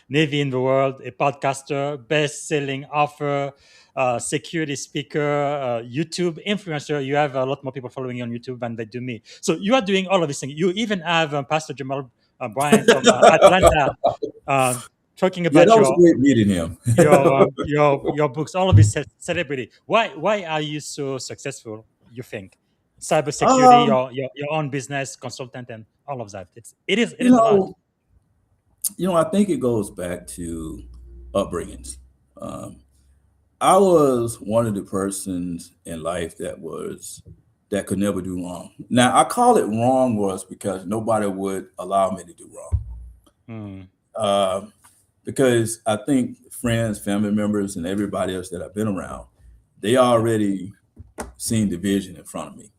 Navy in the world, a podcaster, best-selling author, security speaker, YouTube influencer. You have a lot more people following you on YouTube than they do me. So you are doing all of these things. You even have Pastor Jamal Bryan from Atlanta uh, talking Yeah, about that was great meeting him. your books, all of this celebrity. Why are you so successful? You think cybersecurity, um, your own business consultant, and all of that. It you is a lot. know, I think it goes back to upbringings. Um, I was one of the persons in life that could never do wrong. Now I call it wrong was because nobody would allow me to do wrong. Mm, Um, because I think friends, family members, and everybody else that I've been around, they already seen the vision in front of me.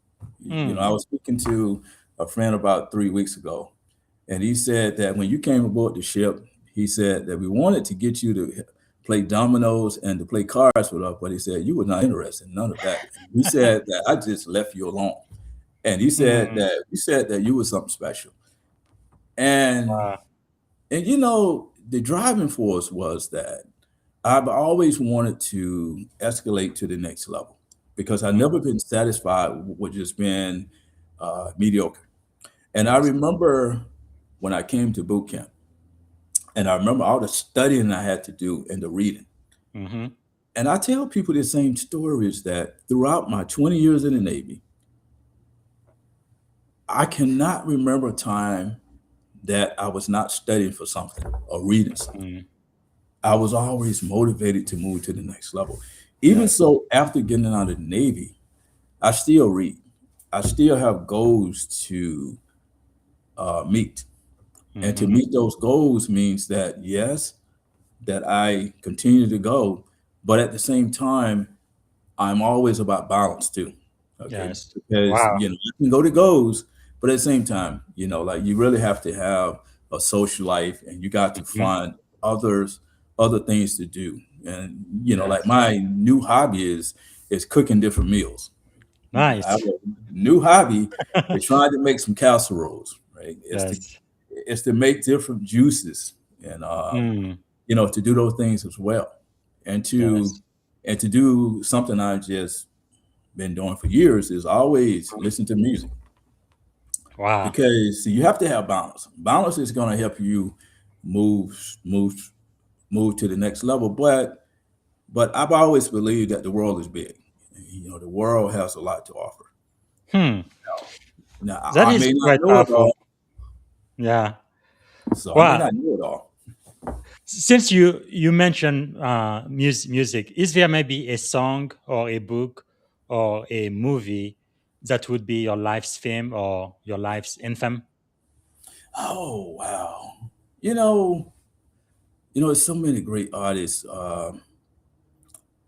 I mm, was speaking to a friend about 3 weeks ago, and he said that when you came aboard the ship, he said that we wanted to get you to play dominoes and to play cards with us, but he said you were not interested in none of that. He said that I just left you alone, and he said mm. that you said that you were something special. And Wow. And you know, the driving force was that I've always wanted to escalate to the next level because I've never been satisfied with just being mediocre. And I Yes. remember when I came to boot camp, and I remember all the studying I had to do and the reading. Mm-hmm. And I tell people the same stories that throughout my 20 years in the Navy, I cannot remember a time that I was not studying for something or reading something. Mm. I was always motivated to move to the next level. Even Yes. so, after getting out of the Navy, I still read. I still have goals to meet. And to Mm-hmm. meet those goals means that, yes, that I continue to go, but at the same time, I'm always about balance too. Okay. Yes. Because, Wow. you know, you can go to goals, but at the same time, you know, like you really have to have a social life and you got to Mhm. find other things to do. And, you know, like Yes. my new hobby is cooking different meals. I have Nice. a new hobby is trying to make some casseroles, right? Yes. It's to make different juices and Mm. you know, to do those things as well. And Yes. to do something I just been doing for years is always listen to music Wow. because see, you have to have balance. Balance is going to help you move move move to the next level. But I've always believed that the world is big. You know, the world has a lot to offer. Hmm. Now That I is may not quite know it powerful. all, Yeah. so I may Wow. not know it all. Since you mentioned music, is there maybe a song or a book or a movie that would be your life's theme or your life's anthem? Oh wow! You know, there's so many great artists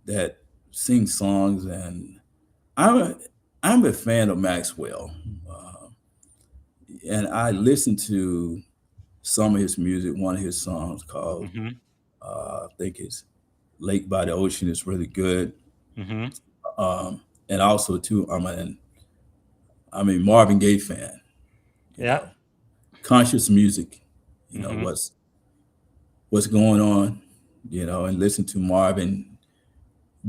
that sing songs, and I'm a, I'm a fan of Maxwell, uh, and I listen to some of his music. One of his songs called Mm-hmm. I think it's "Lake by the Ocean" is really good. Mm-hmm. And also too, I'm a Marvin Gaye fan. You Yeah. know, conscious music. You know Mm-hmm. what's going on. You know, and listen to Marvin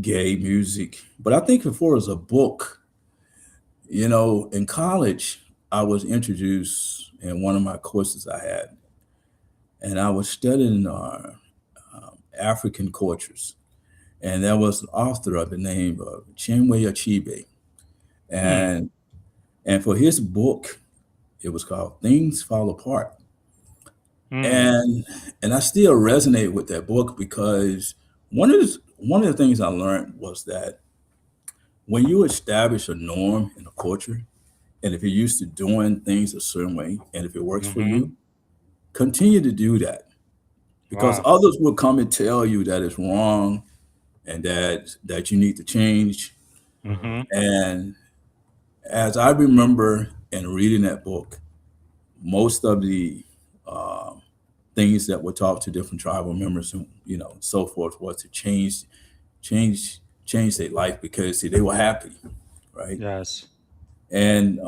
Gaye music. But I think before it was a book, you know, in college, I was introduced in one of my courses I had, and I was studying African cultures. And there was an author of the name of Chinwe Achebe. Hmm. And for his book, it was called Things Fall Apart. Hmm. And I still resonate with that book because one of the things I learned was that when you establish a norm in a culture, and if you're used to doing things a certain way, and if it works for Mm-hmm. you, continue to do that because Wow. others will come and tell you that it's wrong and that you need to change. Mm-hmm. And as I remember in reading that book, most of the things that were taught to different tribal members and so forth was to change change their life because see, they were happy, right? Yes. And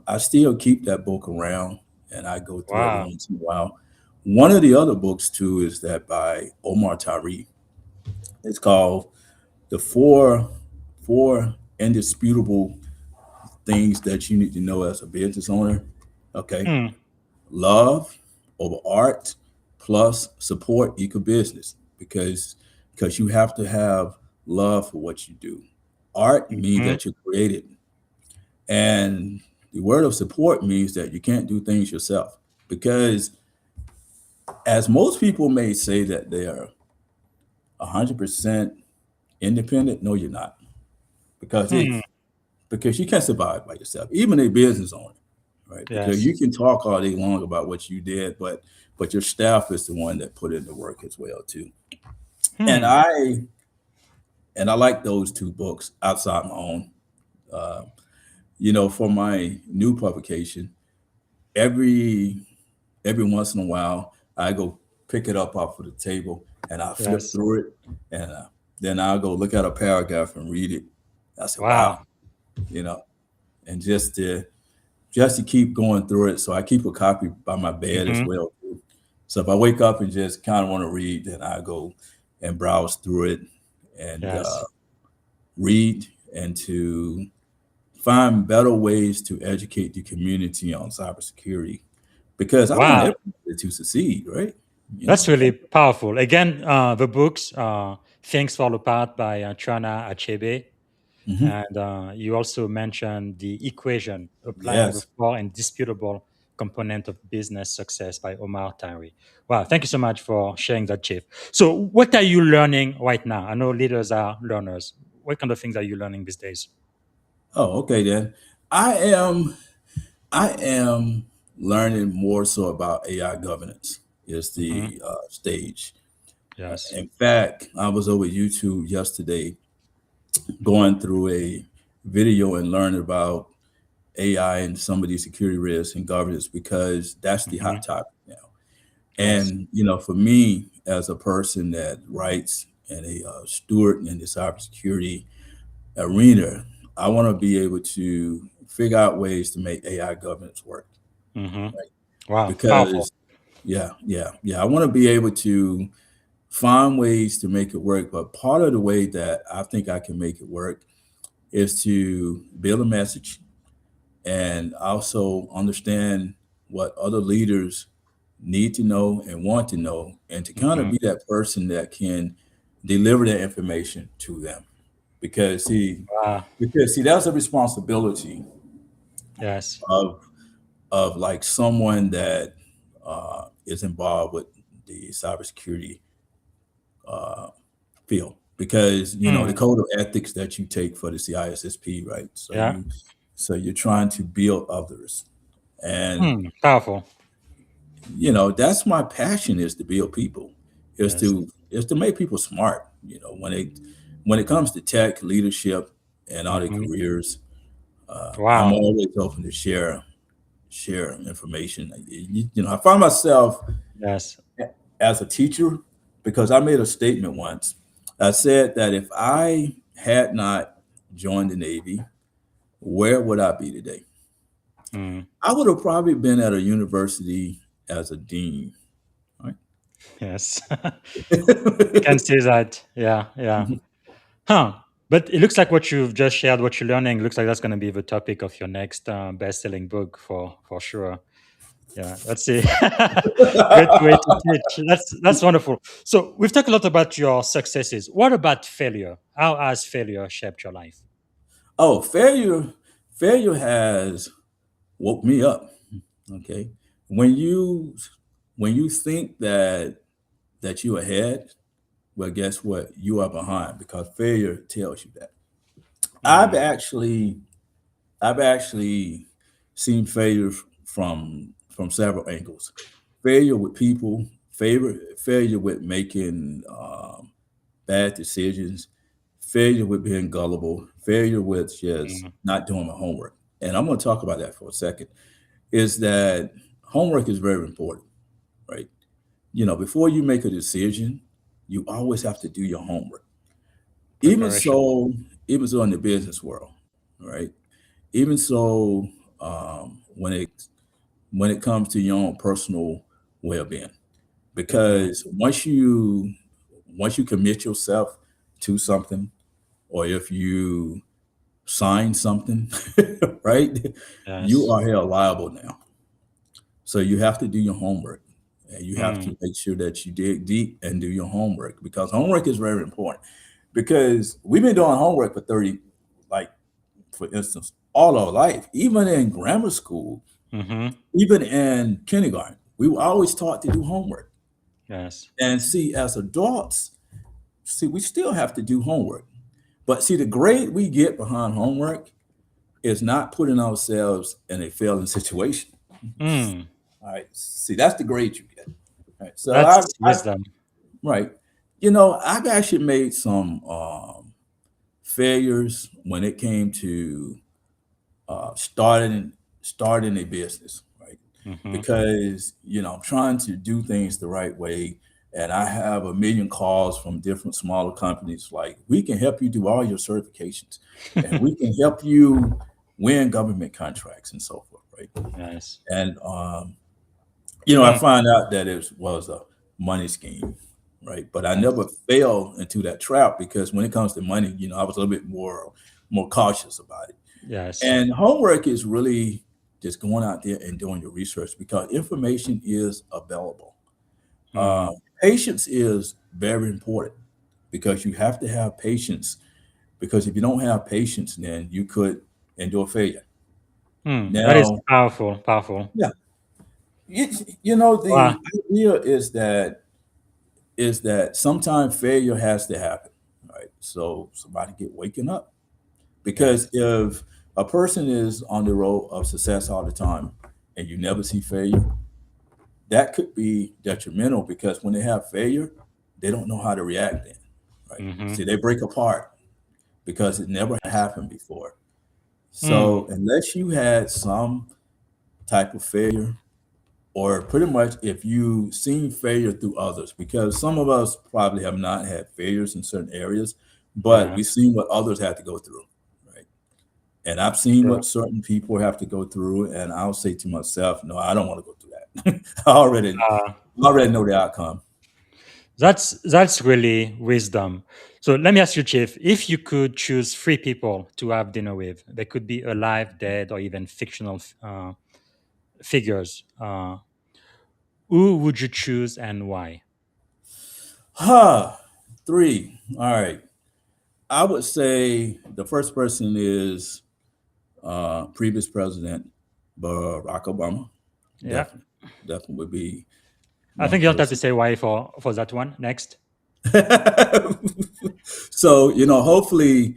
I still keep that book around and I go through every Wow. once in a while. One of the other books too is that by Omar Tyree. It's called the four indisputable things that you need to know as a business owner. Okay. Hmm. Love over art plus support equal business because you have to have love for what you do. Art means Mm-hmm. that you created, and the word of support means that you can't do things yourself because as most people may say that they are 100% independent, no you're not because Hmm. you can't survive by yourself, even a business owner, right? Because Yes. you can talk all day long about what you did, but your staff is the one that put in the work as well too. And Hmm. I like those two books outside my own. Uh, for my new publication, every once in a while, I go pick it up off of the table and I flip Yes. through it, and then I'll go look at a paragraph and read it. I said, Wow. "Wow," you know, and just to keep going through it. So I keep a copy by my bed as Mm-hmm. well too. So if I wake up and just kind of want to read, then I go and browse through it and Yes. read and to find better ways to educate the community on cybersecurity because I want Wow. everybody to succeed, right? That's really powerful. Again, the books, Things Fall Apart by Trana Achebe. Mhm. And you also mentioned the equation, applying the Yes. four indisputable component of business success by Omar Tari. Wow, thank you so much for sharing that, Chief. So what are you learning right now? I know leaders are learners. What kind of things are you learning these days? Oh, okay then. I am I am learning more so about AI governance is Hmm. the stage. Yes. In fact, I was over YouTube yesterday going through a video and learning about AI and some of these security risks and governance because that's the Hmm. hot topic now. Yes. And for me as a person that writes and a steward in the cybersecurity arena, I want to be able to figure out ways to make AI governance work. Hmm. Right? Wow, powerful. Because I want to be able to find ways to make it work. But part of the way that I think I can make it work is to build a message and also understand what other leaders need to know and want to know, and to kind of Hmm. be that person that can deliver that information to them. Because Wow. that's a responsibility Yes. of like someone that is involved with the cybersecurity field. Because the Mm. code of ethics that you take for the CISSP, right? So Yeah. you're trying to build others, and Mm. Powerful. that's my passion, is to build people, Yes. is to make people smart. When it comes to tech leadership and all their Hmm. careers, I'm Wow. always open to share information. I find myself Yes. as a teacher because I made a statement once. I said that if I had not joined the Navy, where would I be today? Mm. I would have probably been at a university as a dean, right? Yes. Can see that. Yeah. Yeah. Huh. But it looks like what you've just shared, what you're learning, looks like that's going to be the topic of your next best-selling book for sure. Yeah, that's a great way to teach. That's wonderful. So we've talked a lot about your successes. What about failure? How has failure shaped your life? Oh, failure has woke me up. Okay. When you think that you ahead, well, guess what? You are behind because failure tells you that. I've Mm, actually I've actually seen failure from several angles. Failure with people, failure with making bad decisions, failure with being gullible, failure with just mm, not doing my homework. And I'm going to talk about that for a second. Is that homework is very important, right? Before you make a decision, you always have to do your homework. Even preparation. so, even so in the business world, right? Even so, when it comes to your own personal well-being, Hmm. because once you commit yourself to something, or if you sign something, right, you Yes. are held liable now. So you have to do your homework, and you have Mm, to make sure that you dig deep and do your homework, because homework is very important. Because we've been doing homework for 30, like for instance, all our life, even in grammar school, hmm. even in kindergarten, we were always taught to do homework. Yes. And see, as adults, we still have to do homework. But see, the grade we get behind homework is not putting ourselves in a failing situation. Mm, All right. See, that's the grade you get. All right. So that's wisdom. right. I've actually made some failures when it came to starting a business, right? Hmm. Because I'm trying to do things the right way, and I have a million calls from different smaller companies like, we can help you do all your certifications, and we can help you win government contracts and so forth, right? Yes. And I Mm, find out that it was a money scheme, right? But I never fell into that trap because when it comes to money, I was a little bit more cautious about it. yes. And homework is really just going out there and doing your research because information is available. Uh, Mm, Patience is very important because you have to have patience. Because if you don't have patience, then you could endure failure. that is Now, powerful, powerful. yeah, Wow. the idea is that sometimes failure has to happen, right? So somebody get waking up. Yes. Because if a person is on the road of success all the time and you never see failure, that could be detrimental because when they have failure, they don't know how to react then, right? Mm-hmm. See, they break apart because it never Yes. happened before. Mm, So unless you had some type of failure, or pretty much if you seen failure through others, because some of us probably have not had failures in certain areas, but yeah. we've seen what others had to go through, right? And I've seen Sure. what certain people have to go through, and I'll say to myself, no, I don't want to go through that. Uh, I already know the outcome. that's really wisdom. So let me ask you, Chief, if you could choose three people to have dinner with, they could be alive, dead, or even fictional figures. Who would you choose and why? Huh. Three. All right. I would say the first person is previous president Barack Obama. Yeah. Definitely, definitely would be I one think you don't have to person. say why for that one. Next. so hopefully,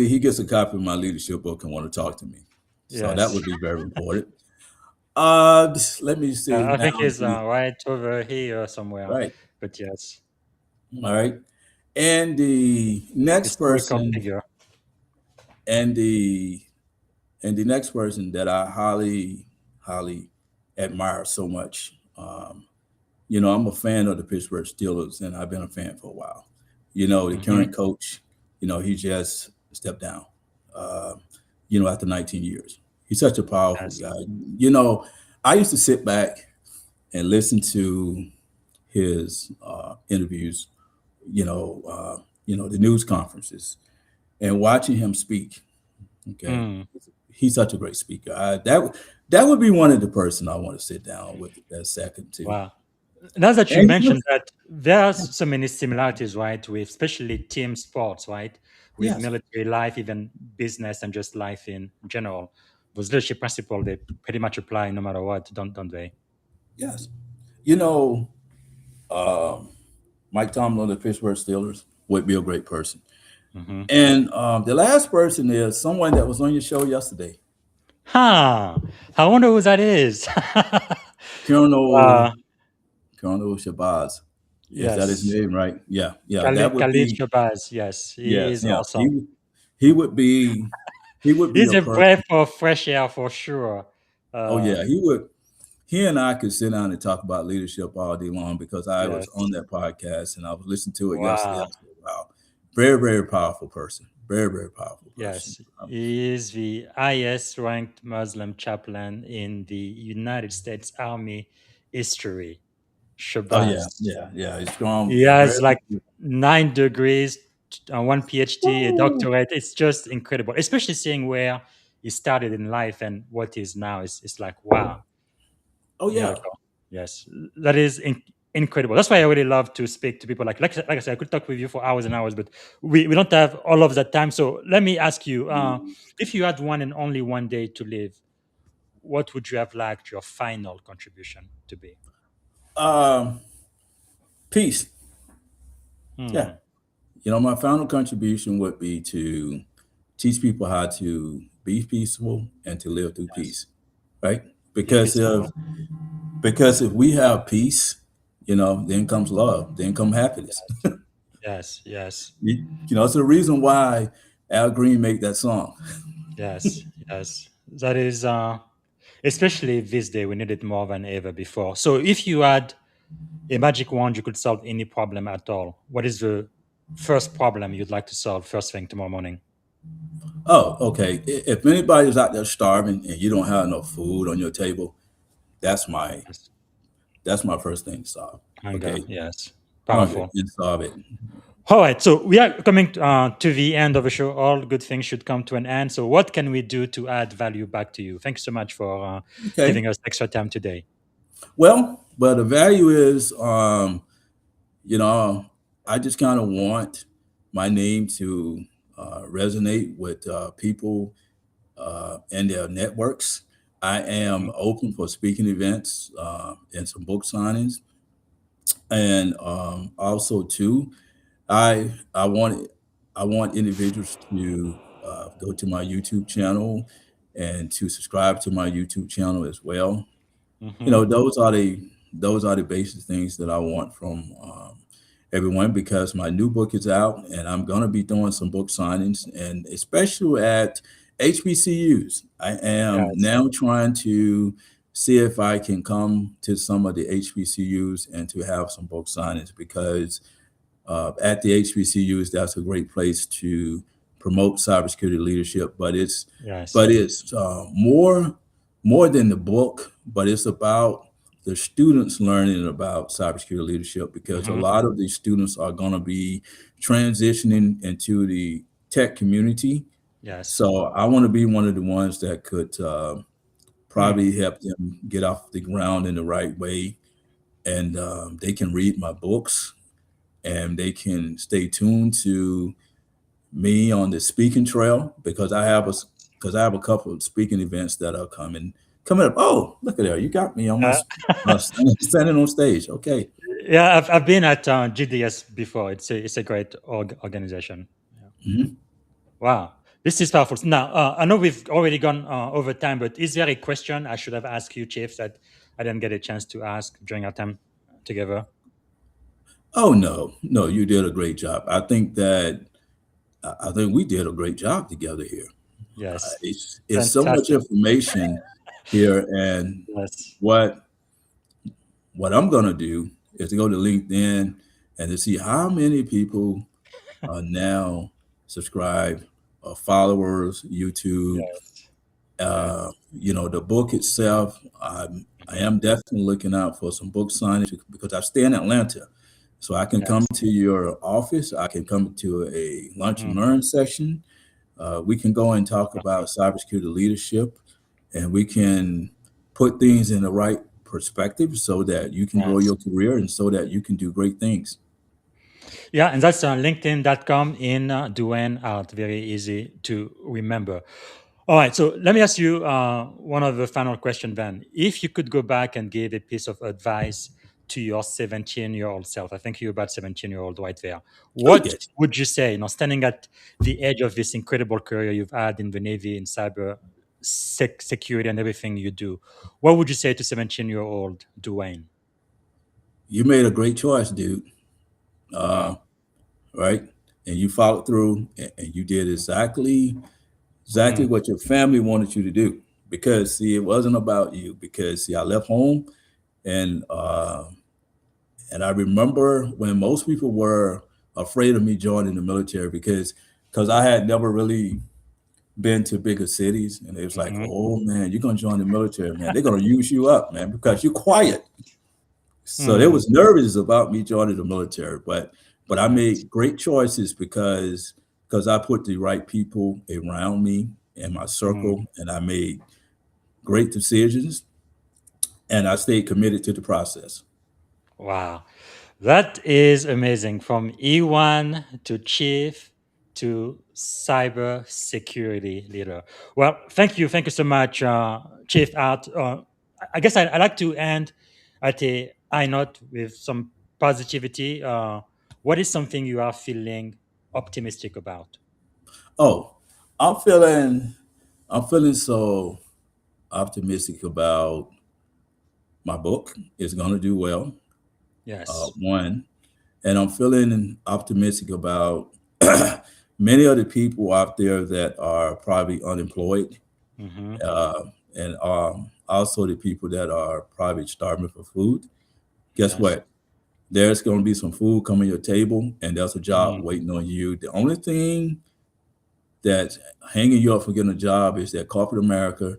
he gets a copy of my leadership book and want to talk to me. So that Yes. would be very important. Let me see I now. think he's right over here somewhere. Right. But yes, All right. And the next historical person, figure. and the next person that I highly, highly admire so much. I'm a fan of the Pittsburgh Steelers, and I've been a fan for a while. The Hmm. current coach, he just stepped down. Uh, after 19 years, he's such a powerful Yes. guy. I used to sit back and listen to his interviews. The news conferences and watching him speak. Okay, Mm, he's such a great speaker. That would be one of the person I want to sit down with that second too. wow. Now that you And mentioned that, there are so many similarities, right, with especially team sports, right, with yes, military life, even business, and just life in general. Those leadership principles they pretty much apply no matter what, don't they? yes. You know, um, Mike Tomlin of the Pittsburgh Steelers would be a great person. Hmm. And the last person is someone that was on your show yesterday, Huh. I wonder who that is. Colonel uh, Colonel Shabazz. Is that his yes. name, right? Yeah, yeah. That Khalid, would Khalid be Shabazz. Yes, he yes, is yeah. awesome. He would be He's a a breath person. of fresh air for sure. Oh Uh, yeah, he would. He and I could sit down and talk about leadership all day long because I was yes. on that podcast and I was listening to it yesterday. I Wow. said, "Wow, very, very powerful person. Very, very powerful person." Yes. He is the highest ranked Muslim chaplain in the United States Army history. Oh yeah, Shabazz. yeah, yeah. He's strong. He Very. has like 9 degrees, one PhD, a Woo! doctorate. It's just incredible, especially seeing where he started in life and what he is now. It's like, wow, Oh yeah. miracle. Yes, that is incredible. That's why I really love to speak to people. Like I said, I could talk with you for hours and hours, but we don't have all of that time. So let me ask you, if you had one and only one day to live, what would you have liked your final contribution to be? Um, Peace. Yeah. Hmm. My final contribution would be to teach people how to be peaceful and to live through Yes. peace. Right? Be Because peaceful. if we have peace, then comes love, then come happiness. Yes. Yes. It's the reason why Al Green made that song. Yes. Yes. That is, especially this day, we need it more than ever before. So, if you had a magic wand, you could solve any problem at all. What is the first problem you'd like to solve first thing tomorrow morning? Oh, okay. If anybody's out there starving and you don't have enough food on your table, that's my Yes. That's my first thing to solve. Hunger, Okay, yes. hunger Powerful. and solve it. All right, so we are coming to the end of the show. All good things should come to an end. So, what can we do to add value back to you? Thanks so much for Okay. giving us extra time today. Well, the value is, you know, I just kind of want my name to resonate with people and their networks. I am Mhm. open for speaking events and some book signings, and also too, I want individuals to go to my YouTube channel and to subscribe to my YouTube channel as well. You Mhm. know, those are the basic things that I want from everyone, because my new book is out and I'm going to be doing some book signings, and especially at HBCUs. I am Yes. now trying to see if I can come to some of the HBCUs and to have some book signings, because at the HBCUs, that's a great place to promote cybersecurity leadership. But it's Yes. but it's more than the book, but it's about the students learning about cybersecurity leadership, because a Mhm. lot of these students are going to be transitioning into the tech community. Yes. So I want to be one of the ones that could Mm. probably help them get off the ground in the right way, and they can read my books and they can stay tuned to me on the speaking trail, because I have a couple of speaking events that are coming up. Oh, look at there! You got me Uh, almost standing on stage. Okay. yeah, I've been at GDS before. It's a great organization. Yeah. Mhm. Wow, this is powerful. Now, I know we've already gone over time, but is there a question I should have asked you, Chief, that I didn't get a chance to ask during our time together? Oh no, no, you did a great job. I think we did a great job together here. Yes, It's so much fantastic. information here, and Yes, what what I'm gonna do is to go to LinkedIn and to see how many people are now subscribed, followers, YouTube. yes, yes. The book itself, I Mhm. am definitely looking out for some book signage, because I stay in Atlanta. So I can come Yes. to your office, I can come to a lunch and Mm. learn session. We can go and talk about cybersecurity leadership, and we can put things in the right perspective so that you can grow Yes. your career and so that you can do great things. Yeah, and that's linkedin.com in Dewayne Hart. Very easy to remember. All right, so let me ask you one of the final question, then. If you could go back and give a piece of advice to your 17-year-old self, I think you're about 17-year-old right there. Oh, What yes. would you say, standing at the edge of this incredible career you've had in the Navy, in cyber security and everything you do, what would you say to 17-year-old Dewayne? You made a great choice, dude. Uh, Wow. right? And you followed through, and you did exactly Mm, what your family wanted you to do. Because see, it wasn't about you. Because see, I left home, and I remember when most people were afraid of me joining the military, because I had never really been to bigger cities, and it was like, mhm, oh man, you're gonna join the military, man. They're gonna use you up, man, because you're quiet. So they mm, was nervous about me joining the military, but I yes. made great choices, because I put the right people around me in my Mm. circle, and I made great decisions, and I stayed committed to the process. Wow. That is amazing. From E1 to chief to cyber security leader. Well, thank you. Thank you so much, Chief Art. I guess I like to end at a high note with some positivity. What is something you are feeling optimistic about? Oh, I'm feeling so optimistic about my book. It's going to do well. Yes. One, and I'm feeling optimistic about many of the people out there that are probably unemployed, Mm-hmm. uh, and also the people that are probably starving for food. Guess Yes. what? There's going to be some food coming to your table, and there's a job Mm, waiting on you. The only thing that's hanging you up for getting a job is that corporate America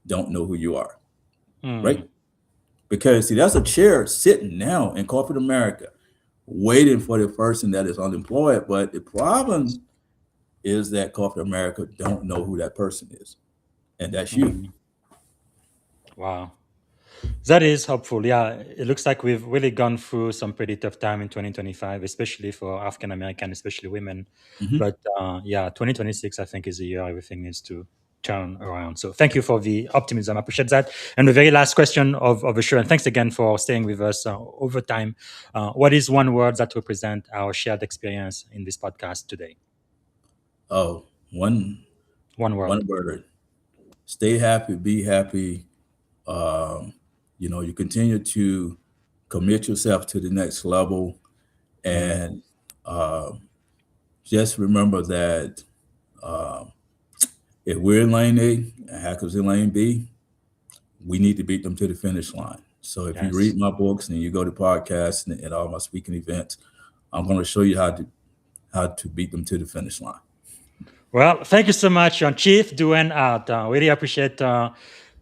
don't know who you are, right? mm, Because see, that's a chair sitting now in corporate America, waiting for the person that is unemployed. But the problem is that corporate America don't know who that person is, and that's you. Wow. That is hopeful. Yeah, it looks like we've really gone through some pretty tough time in 2025, especially for African American, especially women. But yeah, 2026, I think, is a year everything needs to turn around. So thank you for the optimism. I appreciate that. And the very last question of the show, and thanks again for staying with us over time. What is one word that represents our shared experience in this podcast today? Oh, one word. word. Stay happy, be happy. You continue to commit yourself to the next level, and just remember that if we're in lane A and hackers in lane B, we need to beat them to the finish line. So if you read my books and you go to podcasts and all my speaking events, I'm going to show you how to beat them to the finish line. Well, thank you so much, Chief Dewayne Hart. Really appreciate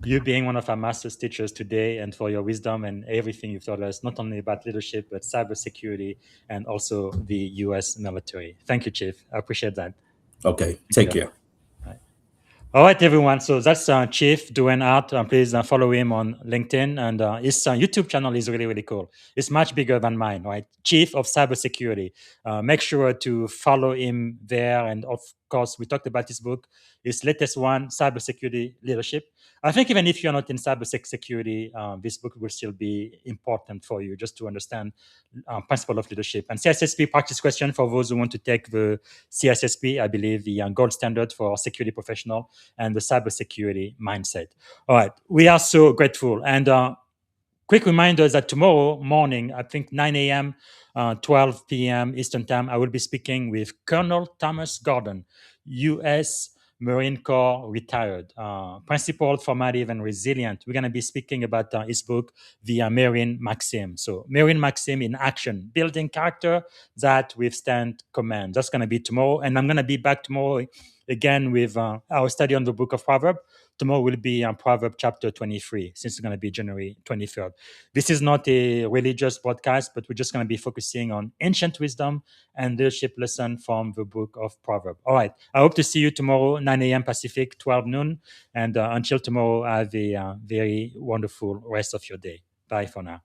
you being one of our master's teachers today, and for your wisdom and everything you've taught us, not only about leadership, but cybersecurity and also the U.S. military. Thank you, Chief. I appreciate that. Okay, take care. All right, everyone. So that's Chief Dewayne Hart. Please follow him on LinkedIn, and his YouTube channel is really, really cool. It's much bigger than mine, right? Chief of Cybersecurity. Make sure to follow him there. And of course, we talked about his book, his latest one, Cybersecurity Leadership. I think even if you're not in cybersecurity, this book will still be important for you just to understand principle of leadership. And CSSP practice question for those who want to take the CSSP, I believe the gold standard for security professional, and the cybersecurity mindset. All right, we are so grateful. And quick reminder that tomorrow morning, I think 9 a.m., 12 p.m. Eastern Time, I will be speaking with Colonel Thomas Gordon, U.S. Marine Corps retired, principled, formative, and resilient. We're going to be speaking about his book, The Marine Maxim. So Marine Maxim in action, building character that withstand command. That's going to be tomorrow. And I'm going to be back tomorrow again with our study on the book of Proverbs. Tomorrow will be on Proverbs chapter 23, since it's going to be January 23rd. This is not a religious broadcast, but we're just going to be focusing on ancient wisdom and leadership lesson from the book of Proverbs. All right. I hope to see you tomorrow, 9 a.m. Pacific, 12 noon. And until tomorrow, have a very wonderful rest of your day. Bye for now.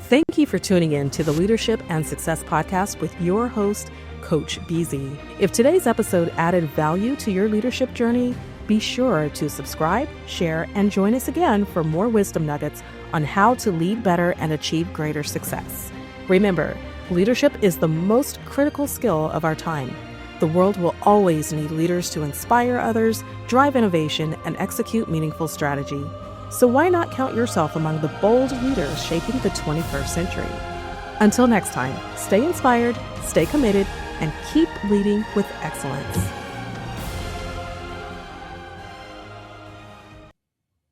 Thank you for tuning in to the Leadership and Success Podcast with your host, Coach BZ. If today's episode added value to your leadership journey, be sure to subscribe, share, and join us again for more wisdom nuggets on how to lead better and achieve greater success. Remember, leadership is the most critical skill of our time. The world will always need leaders to inspire others, drive innovation, and execute meaningful strategy. So why not count yourself among the bold leaders shaping the 21st century? Until next time, stay inspired, stay committed, and keep leading with excellence.